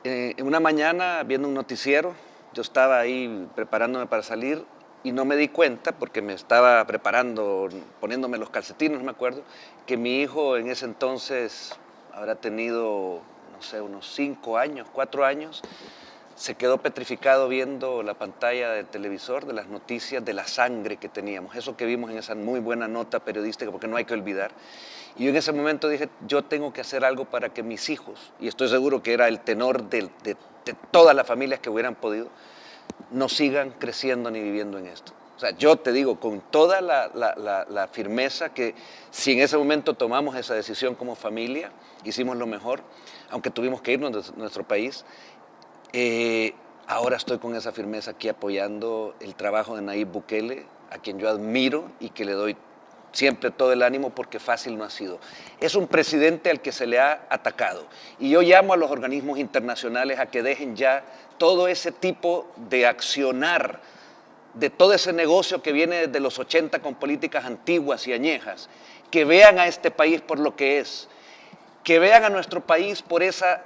En una mañana, viendo un noticiero, yo estaba ahí preparándome para salir y no me di cuenta, porque me estaba preparando, poniéndome los calcetines, no me acuerdo, que mi hijo en ese entonces habrá tenido, no sé, unos 5 años, 4 años, se quedó petrificado viendo la pantalla del televisor de las noticias de la sangre que teníamos, eso que vimos en esa muy buena nota periodística, porque no hay que olvidar. Y yo en ese momento dije, yo tengo que hacer algo para que mis hijos, y estoy seguro que era el tenor de todas las familias que hubieran podido, no sigan creciendo ni viviendo en esto. O sea, yo te digo con toda la firmeza que si en ese momento tomamos esa decisión como familia, hicimos lo mejor, aunque tuvimos que irnos de nuestro país. Ahora estoy con esa firmeza aquí apoyando el trabajo de Nayib Bukele, a quien yo admiro y que le doy siempre todo el ánimo porque fácil no ha sido. Es un presidente al que se le ha atacado y yo llamo a los organismos internacionales a que dejen ya todo ese tipo de accionar, de todo ese negocio que viene desde los 80 con políticas antiguas y añejas, que vean a este país por lo que es, que vean a nuestro país por esa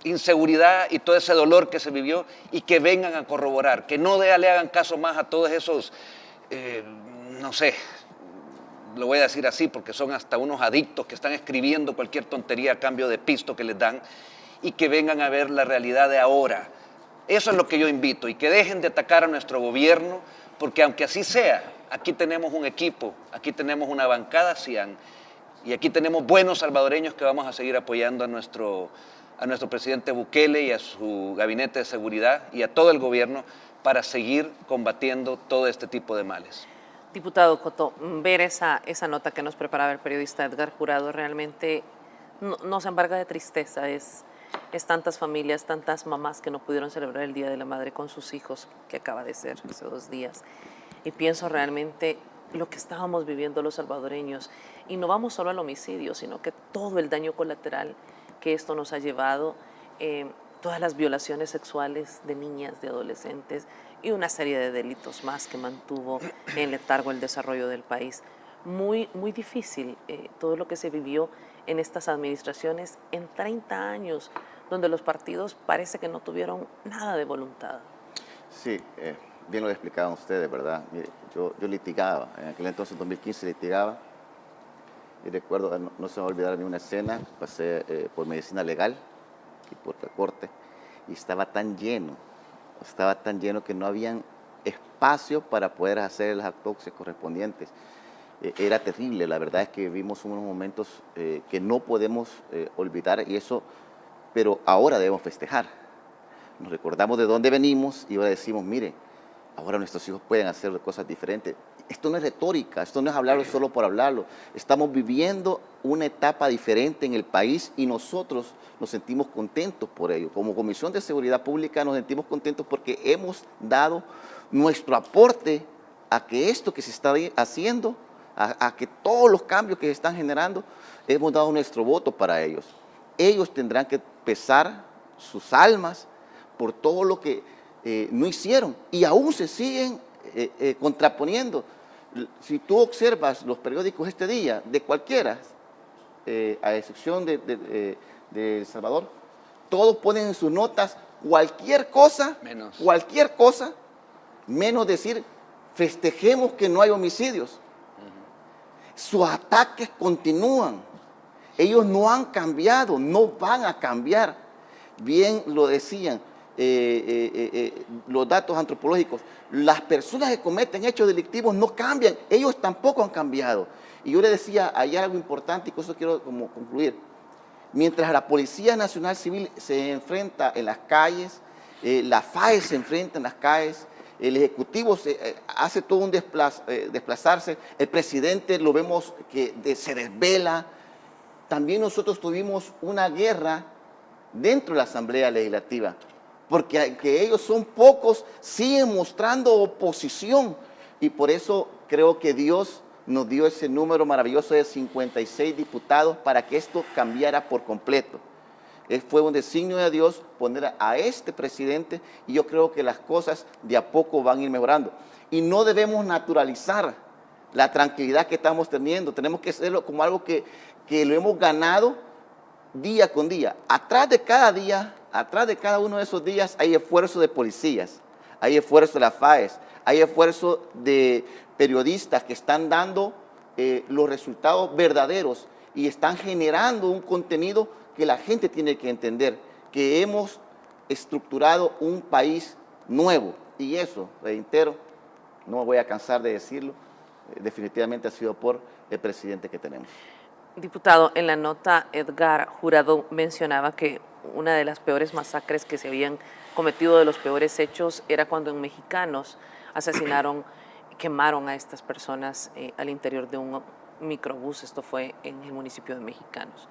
inseguridad y todo ese dolor que se vivió y que vengan a corroborar, que no le hagan caso más a todos esos, no sé, lo voy a decir así porque son hasta unos adictos que están escribiendo cualquier tontería a cambio de pisto que les dan y que vengan a ver la realidad de ahora. Eso es lo que yo invito y que dejen de atacar a nuestro gobierno porque aunque así sea, aquí tenemos un equipo, aquí tenemos una bancada CIAN y aquí tenemos buenos salvadoreños que vamos a seguir apoyando a nuestro presidente Bukele y a su gabinete de seguridad y a todo el gobierno para seguir combatiendo todo este tipo de males. Diputado Cotto, ver esa nota que nos preparaba el periodista Edgar Jurado realmente nos embarga de tristeza. Es tantas familias, tantas mamás que no pudieron celebrar el Día de la Madre con sus hijos, que acaba de ser hace 2 días. Y pienso realmente lo que estábamos viviendo los salvadoreños. Y no vamos solo al homicidio, sino que todo el daño colateral que esto nos ha llevado, todas las violaciones sexuales de niñas, de adolescentes y una serie de delitos más que mantuvo en letargo el desarrollo del país. Muy, muy difícil todo lo que se vivió en estas administraciones en 30 años, donde los partidos parece que no tuvieron nada de voluntad. Sí, bien lo explicaban ustedes, ¿verdad? Mire, yo litigaba, en aquel entonces, en 2015, litigaba. Y recuerdo, no se me va a olvidar ni una escena, pasé por medicina legal y por la corte, y estaba tan lleno que no había espacio para poder hacer las autopsias correspondientes. Era terrible, la verdad es que vivimos unos momentos que no podemos olvidar, y eso, pero ahora debemos festejar. Nos recordamos de dónde venimos y ahora decimos, mire, ahora nuestros hijos pueden hacer cosas diferentes. Esto no es retórica, esto no es hablarlo solo por hablarlo. Estamos viviendo una etapa diferente en el país y nosotros nos sentimos contentos por ello. Como Comisión de Seguridad Pública nos sentimos contentos porque hemos dado nuestro aporte a que esto que se está haciendo, a que todos los cambios que se están generando, hemos dado nuestro voto para ellos. Ellos tendrán que pesar sus almas por todo lo que no hicieron y aún se siguen contraponiendo. Si tú observas los periódicos este día, de cualquiera, a excepción de El Salvador, todos ponen en sus notas cualquier cosa, menos decir festejemos que no hay homicidios. Sus ataques continúan. Ellos no han cambiado, no van a cambiar. Bien lo decían los datos antropológicos. Las personas que cometen hechos delictivos no cambian, ellos tampoco han cambiado. Y yo le decía, hay algo importante y con eso quiero como concluir. Mientras la Policía Nacional Civil se enfrenta en las calles, la FAE se enfrenta en las calles, el Ejecutivo hace todo un desplazarse, el presidente lo vemos que se desvela. También nosotros tuvimos una guerra dentro de la Asamblea Legislativa, porque aunque ellos son pocos, siguen mostrando oposición, y por eso creo que Dios nos dio ese número maravilloso de 56 diputados para que esto cambiara por completo. Fue un designio de Dios poner a este presidente, y yo creo que las cosas de a poco van a ir mejorando. Y no debemos naturalizar la tranquilidad que estamos teniendo, tenemos que hacerlo como algo que lo hemos ganado día con día. Atrás de cada día, atrás de cada uno de esos días hay esfuerzo de policías, hay esfuerzo de las FAES, hay esfuerzo de periodistas que están dando los resultados verdaderos y están generando un contenido que la gente tiene que entender, que hemos estructurado un país nuevo. Y eso, reitero, no me voy a cansar de decirlo, definitivamente ha sido por el presidente que tenemos. Diputado, en la nota Edgar Jurado mencionaba que una de las peores masacres que se habían cometido, de los peores hechos, era cuando en Mexicanos asesinaron, quemaron a estas personas al interior de un microbús. Esto fue en el municipio de Mexicanos.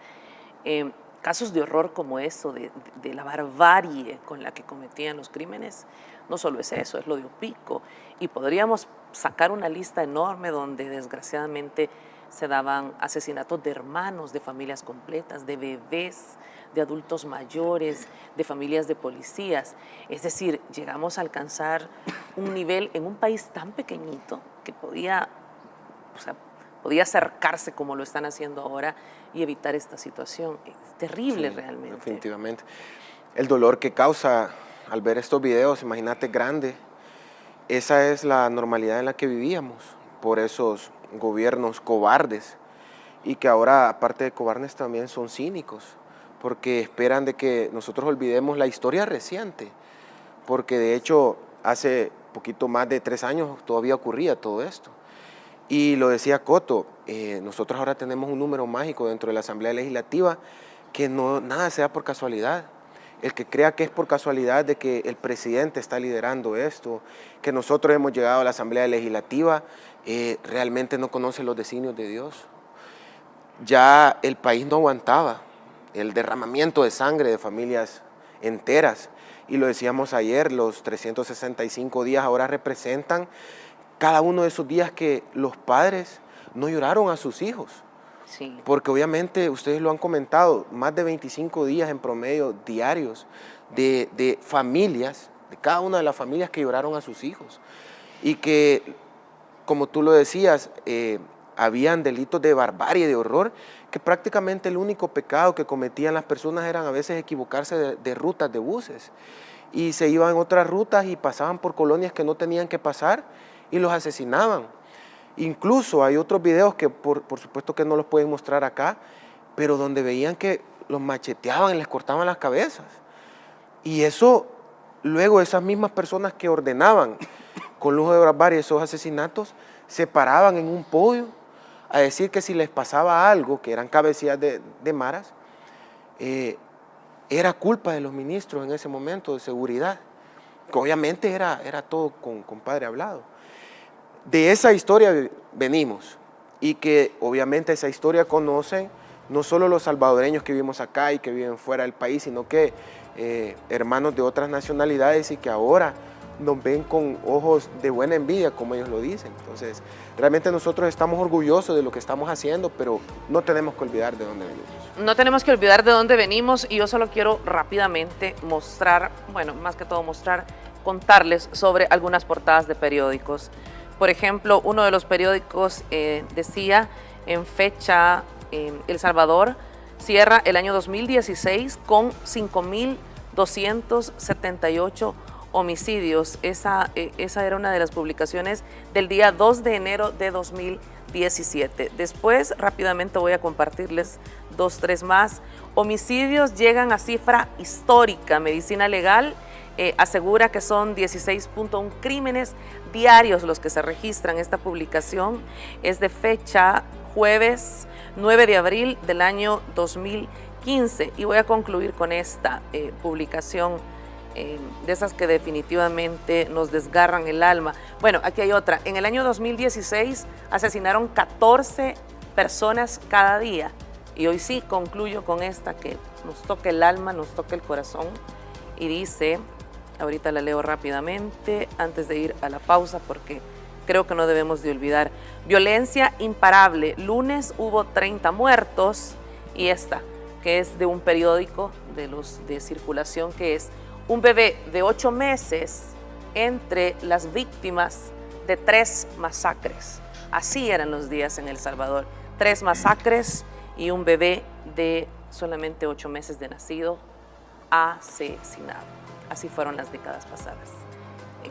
Casos de horror como eso, de la barbarie con la que cometían los crímenes, no solo es eso, es lo de Opico. Y podríamos sacar una lista enorme donde desgraciadamente se daban asesinatos de hermanos, de familias completas, de bebés, de adultos mayores, de familias de policías. Es decir, llegamos a alcanzar un nivel en un país tan pequeñito que podía acercarse como lo están haciendo ahora y evitar esta situación. Es terrible, sí, realmente. Definitivamente. El dolor que causa al ver estos videos, imagínate, grande. Esa es la normalidad en la que vivíamos por esos gobiernos cobardes, y que ahora, aparte de cobardes, también son cínicos, porque esperan de que nosotros olvidemos la historia reciente, porque de hecho hace poquito más de 3 años todavía ocurría todo esto. Y lo decía Coto, nosotros ahora tenemos un número mágico dentro de la Asamblea Legislativa, que no, nada sea por casualidad. El que crea que es por casualidad de que el presidente está liderando esto, que nosotros hemos llegado a la Asamblea Legislativa, realmente no conoce los designios de Dios. Ya el país no aguantaba el derramamiento de sangre de familias enteras, y lo decíamos ayer, los 365 días ahora representan cada uno de esos días que los padres no lloraron a sus hijos. Sí. Porque obviamente, ustedes lo han comentado, más de 25 días en promedio diarios de familias, de cada una de las familias que lloraron a sus hijos. Y que, como tú lo decías, habían delitos de barbarie, de horror, que prácticamente el único pecado que cometían las personas eran a veces equivocarse de rutas de buses. Y se iban en otras rutas y pasaban por colonias que no tenían que pasar y los asesinaban. Incluso hay otros videos que por supuesto que no los pueden mostrar acá, pero donde veían que los macheteaban y les cortaban las cabezas. Y eso, luego esas mismas personas que ordenaban con lujo de barbarie esos asesinatos, se paraban en un podio a decir que si les pasaba algo, que eran cabecillas de maras, era culpa de los ministros en ese momento de seguridad, que obviamente era todo con padre hablado. De esa historia venimos, y que obviamente esa historia conocen no solo los salvadoreños que vivimos acá y que viven fuera del país, sino que hermanos de otras nacionalidades, y que ahora nos ven con ojos de buena envidia, como ellos lo dicen. Entonces, realmente nosotros estamos orgullosos de lo que estamos haciendo, pero no tenemos que olvidar de dónde venimos. No tenemos que olvidar de dónde venimos, y yo solo quiero rápidamente mostrar, bueno, más que todo contarles sobre algunas portadas de periódicos. Por ejemplo, uno de los periódicos decía en fecha, El Salvador cierra el año 2016 con 5.278 homicidios. Esa era una de las publicaciones del día 2 de enero de 2017. Después, rápidamente voy a compartirles 2, 3 más. Homicidios llegan a cifra histórica. Medicina Legal asegura que son 16.1 crímenes diarios los que se registran. Esta publicación es de fecha jueves 9 de abril del año 2015. Y voy a concluir con esta publicación de esas que definitivamente nos desgarran el alma. Bueno, aquí hay otra. En el año 2016 asesinaron 14 personas cada día. Y hoy sí concluyo con esta que nos toca el alma, nos toca el corazón. Y dice, ahorita la leo rápidamente antes de ir a la pausa porque creo que no debemos de olvidar. Violencia imparable. Lunes hubo 30 muertos. Y esta, que es de un periódico de los de circulación, que es un bebé de 8 meses entre las víctimas de 3 masacres. Así eran los días en El Salvador. 3 masacres y un bebé de solamente 8 meses de nacido asesinado. Así fueron las décadas pasadas.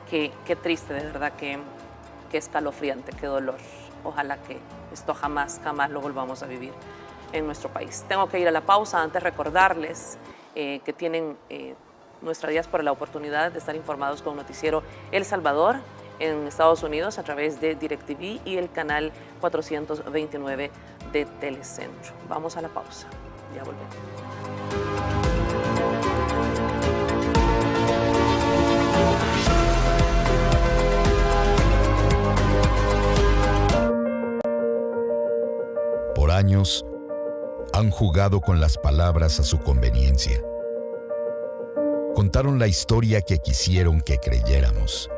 Qué triste, de verdad, qué escalofriante, qué dolor. Ojalá que esto jamás lo volvamos a vivir en nuestro país. Tengo que ir a la pausa. Antes recordarles que tienen nuestra diáspora la oportunidad de estar informados con Noticiero El Salvador en Estados Unidos a través de DirecTV y el canal 429 de Telecentro. Vamos a la pausa. Ya volvemos. Por años, han jugado con las palabras a su conveniencia. Contaron la historia que quisieron que creyéramos.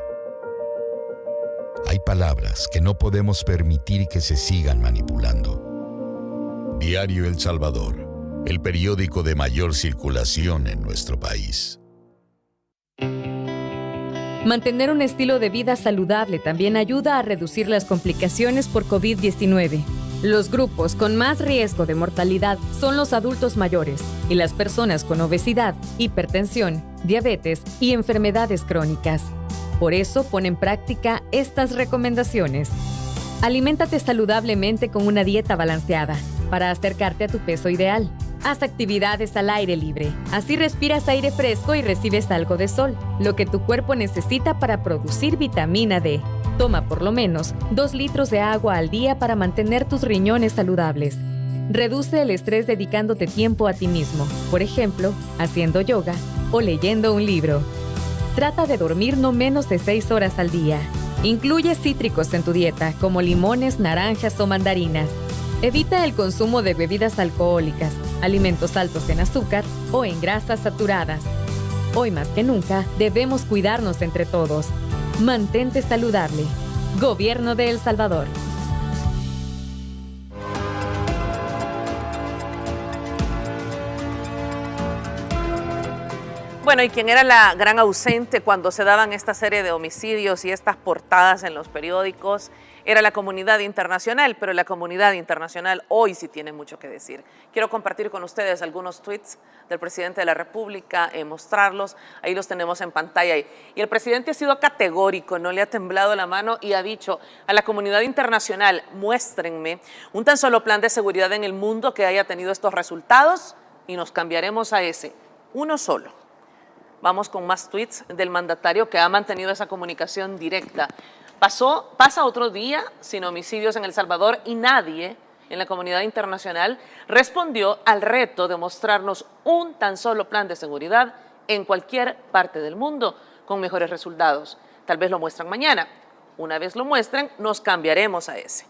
Hay palabras que no podemos permitir que se sigan manipulando. Diario El Salvador, el periódico de mayor circulación en nuestro país. Mantener un estilo de vida saludable también ayuda a reducir las complicaciones por COVID-19. Los grupos con más riesgo de mortalidad son los adultos mayores y las personas con obesidad, hipertensión, diabetes y enfermedades crónicas. Por eso, pon en práctica estas recomendaciones. Aliméntate saludablemente con una dieta balanceada para acercarte a tu peso ideal. Haz actividades al aire libre. Así respiras aire fresco y recibes algo de sol, lo que tu cuerpo necesita para producir vitamina D. Toma por lo menos 2 litros de agua al día para mantener tus riñones saludables. Reduce el estrés dedicándote tiempo a ti mismo, por ejemplo, haciendo yoga o leyendo un libro. Trata de dormir no menos de 6 horas al día. Incluye cítricos en tu dieta, como limones, naranjas o mandarinas. Evita el consumo de bebidas alcohólicas, alimentos altos en azúcar o en grasas saturadas. Hoy más que nunca, debemos cuidarnos entre todos. Mantente saludable. Gobierno de El Salvador. Bueno, y quien era la gran ausente cuando se daban esta serie de homicidios y estas portadas en los periódicos era la comunidad internacional, pero la comunidad internacional hoy sí tiene mucho que decir. Quiero compartir con ustedes algunos tweets del presidente de la República, mostrarlos, ahí los tenemos en pantalla. Y el presidente ha sido categórico, no le ha temblado la mano y ha dicho a la comunidad internacional, muéstrenme un tan solo plan de seguridad en el mundo que haya tenido estos resultados y nos cambiaremos a ese, uno solo. Vamos con más tweets del mandatario que ha mantenido esa comunicación directa. Pasa otro día sin homicidios en El Salvador y nadie en la comunidad internacional respondió al reto de mostrarnos un tan solo plan de seguridad en cualquier parte del mundo con mejores resultados. Tal vez lo muestran mañana. Una vez lo muestren, nos cambiaremos a ese.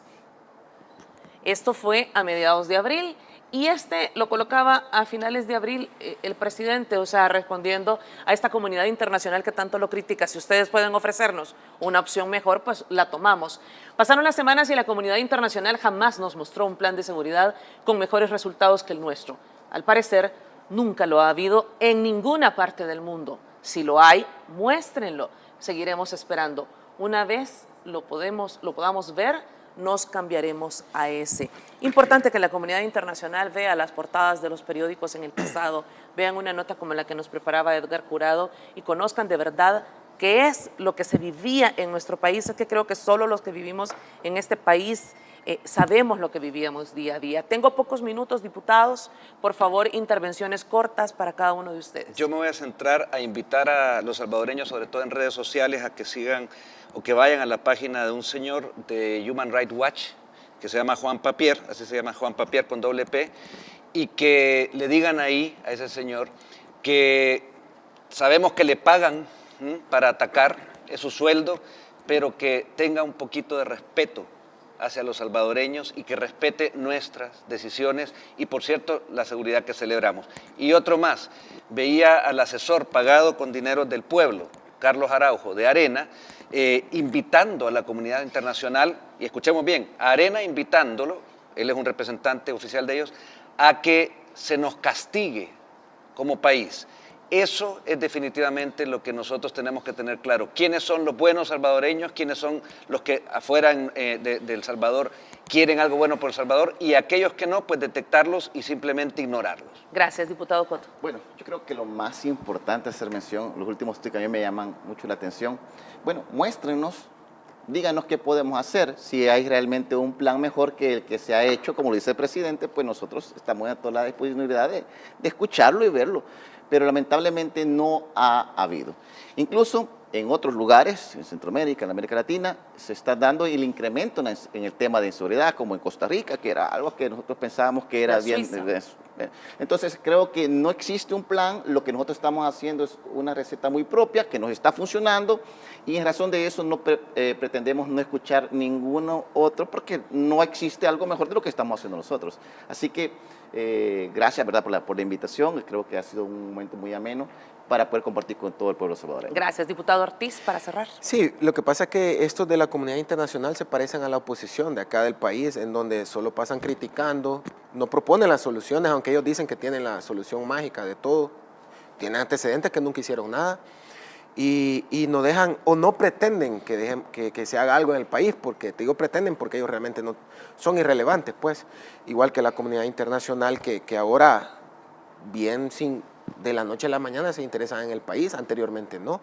Esto fue a mediados de abril. Y lo colocaba a finales de abril el presidente, o sea, respondiendo a esta comunidad internacional que tanto lo critica. Si ustedes pueden ofrecernos una opción mejor, pues la tomamos. Pasaron las semanas y la comunidad internacional jamás nos mostró un plan de seguridad con mejores resultados que el nuestro. Al parecer, nunca lo ha habido en ninguna parte del mundo. Si lo hay, muéstrenlo. Seguiremos esperando. Una vez lo podamos ver, nos cambiaremos a ese. Importante que la comunidad internacional vea las portadas de los periódicos en el pasado, vean una nota como la que nos preparaba Edgar Jurado y conozcan de verdad qué es lo que se vivía en nuestro país. Es que creo que solo los que vivimos en este país sabemos lo que vivíamos día a día. Tengo pocos minutos, diputados. Por favor, intervenciones cortas para cada uno de ustedes. Yo me voy a centrar a invitar a los salvadoreños, sobre todo en redes sociales, a que sigan o que vayan a la página de un señor de Human Rights Watch, que se llama Juan Papier, así se llama Juan Papier con doble P, y que le digan ahí a ese señor que sabemos que le pagan para atacar, es su sueldo, pero que tenga un poquito de respeto hacia los salvadoreños y que respete nuestras decisiones y, por cierto, la seguridad que celebramos. Y otro más, veía al asesor pagado con dinero del pueblo, Carlos Araujo, de Arena, invitando a la comunidad internacional, y escuchemos bien, a Arena invitándolo, él es un representante oficial de ellos, a que se nos castigue como país. Eso es definitivamente lo que nosotros tenemos que tener claro. ¿Quiénes son los buenos salvadoreños? ¿Quiénes son los que afuera de El Salvador quieren algo bueno por El Salvador? Y aquellos que no, pues detectarlos y simplemente ignorarlos. Gracias, diputado Cotto. Bueno, yo creo que lo más importante es hacer mención, los últimos tweets que a mí me llaman mucho la atención. Bueno, muéstrenos díganos qué podemos hacer. Si hay realmente un plan mejor que el que se ha hecho, como lo dice el presidente, pues nosotros estamos en toda la disponibilidad de escucharlo y verlo. Pero lamentablemente no ha habido. Incluso en otros lugares, en Centroamérica, en América Latina, se está dando el incremento en el tema de inseguridad, como en Costa Rica, que era algo que nosotros pensábamos que era bien. Entonces creo que no existe un plan, lo que nosotros estamos haciendo es una receta muy propia, que nos está funcionando, y en razón de eso no pretendemos no escuchar ninguno otro, porque no existe algo mejor de lo que estamos haciendo nosotros. Así que gracias, ¿verdad?, por la invitación. Creo que ha sido un momento muy ameno para poder compartir con todo el pueblo salvadoreño. Gracias, diputado Ortiz, para cerrar. Sí, lo que pasa es que estos de la comunidad internacional se parecen a la oposición de acá del país, en donde solo pasan criticando, no proponen las soluciones, aunque ellos dicen que tienen la solución mágica de todo. Tienen antecedentes que nunca hicieron nada y no dejan o no pretenden que se haga algo en el país, porque te digo pretenden porque ellos realmente no son irrelevantes, pues, igual que la comunidad internacional que ahora bien de la noche a la mañana se interesan en el país, anteriormente no.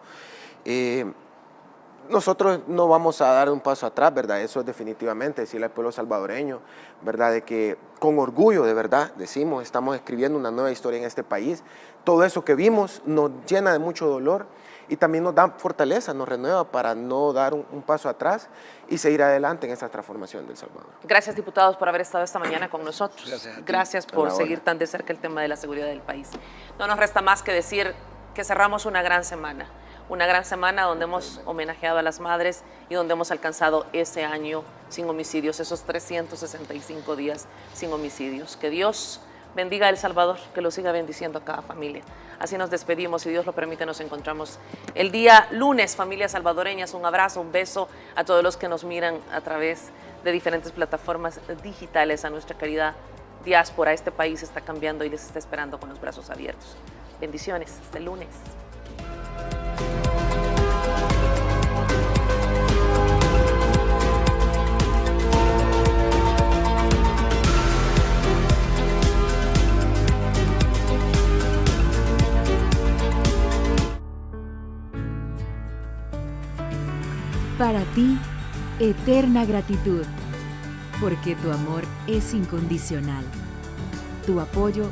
Nosotros no vamos a dar un paso atrás, ¿verdad? Eso es definitivamente decirle al pueblo salvadoreño, ¿verdad? De que con orgullo, de verdad, decimos, estamos escribiendo una nueva historia en este país. Todo eso que vimos nos llena de mucho dolor y también nos da fortaleza, nos renueva para no dar un paso atrás y seguir adelante en esta transformación del Salvador. Gracias, diputados, por haber estado esta mañana con nosotros. Gracias por seguir tan de cerca el tema de la seguridad del país. No nos resta más que decir que cerramos una gran semana donde hemos homenajeado a las madres y donde hemos alcanzado ese año sin homicidios, esos 365 días sin homicidios. Que Dios bendiga a El Salvador, que lo siga bendiciendo a cada familia. Así nos despedimos, si Dios lo permite, nos encontramos el día lunes, familias salvadoreñas. Un abrazo, un beso a todos los que nos miran a través de diferentes plataformas digitales, a nuestra querida diáspora. Este país está cambiando y les está esperando con los brazos abiertos. Bendiciones, hasta el lunes. Para ti, eterna gratitud, porque tu amor es incondicional. Tu apoyo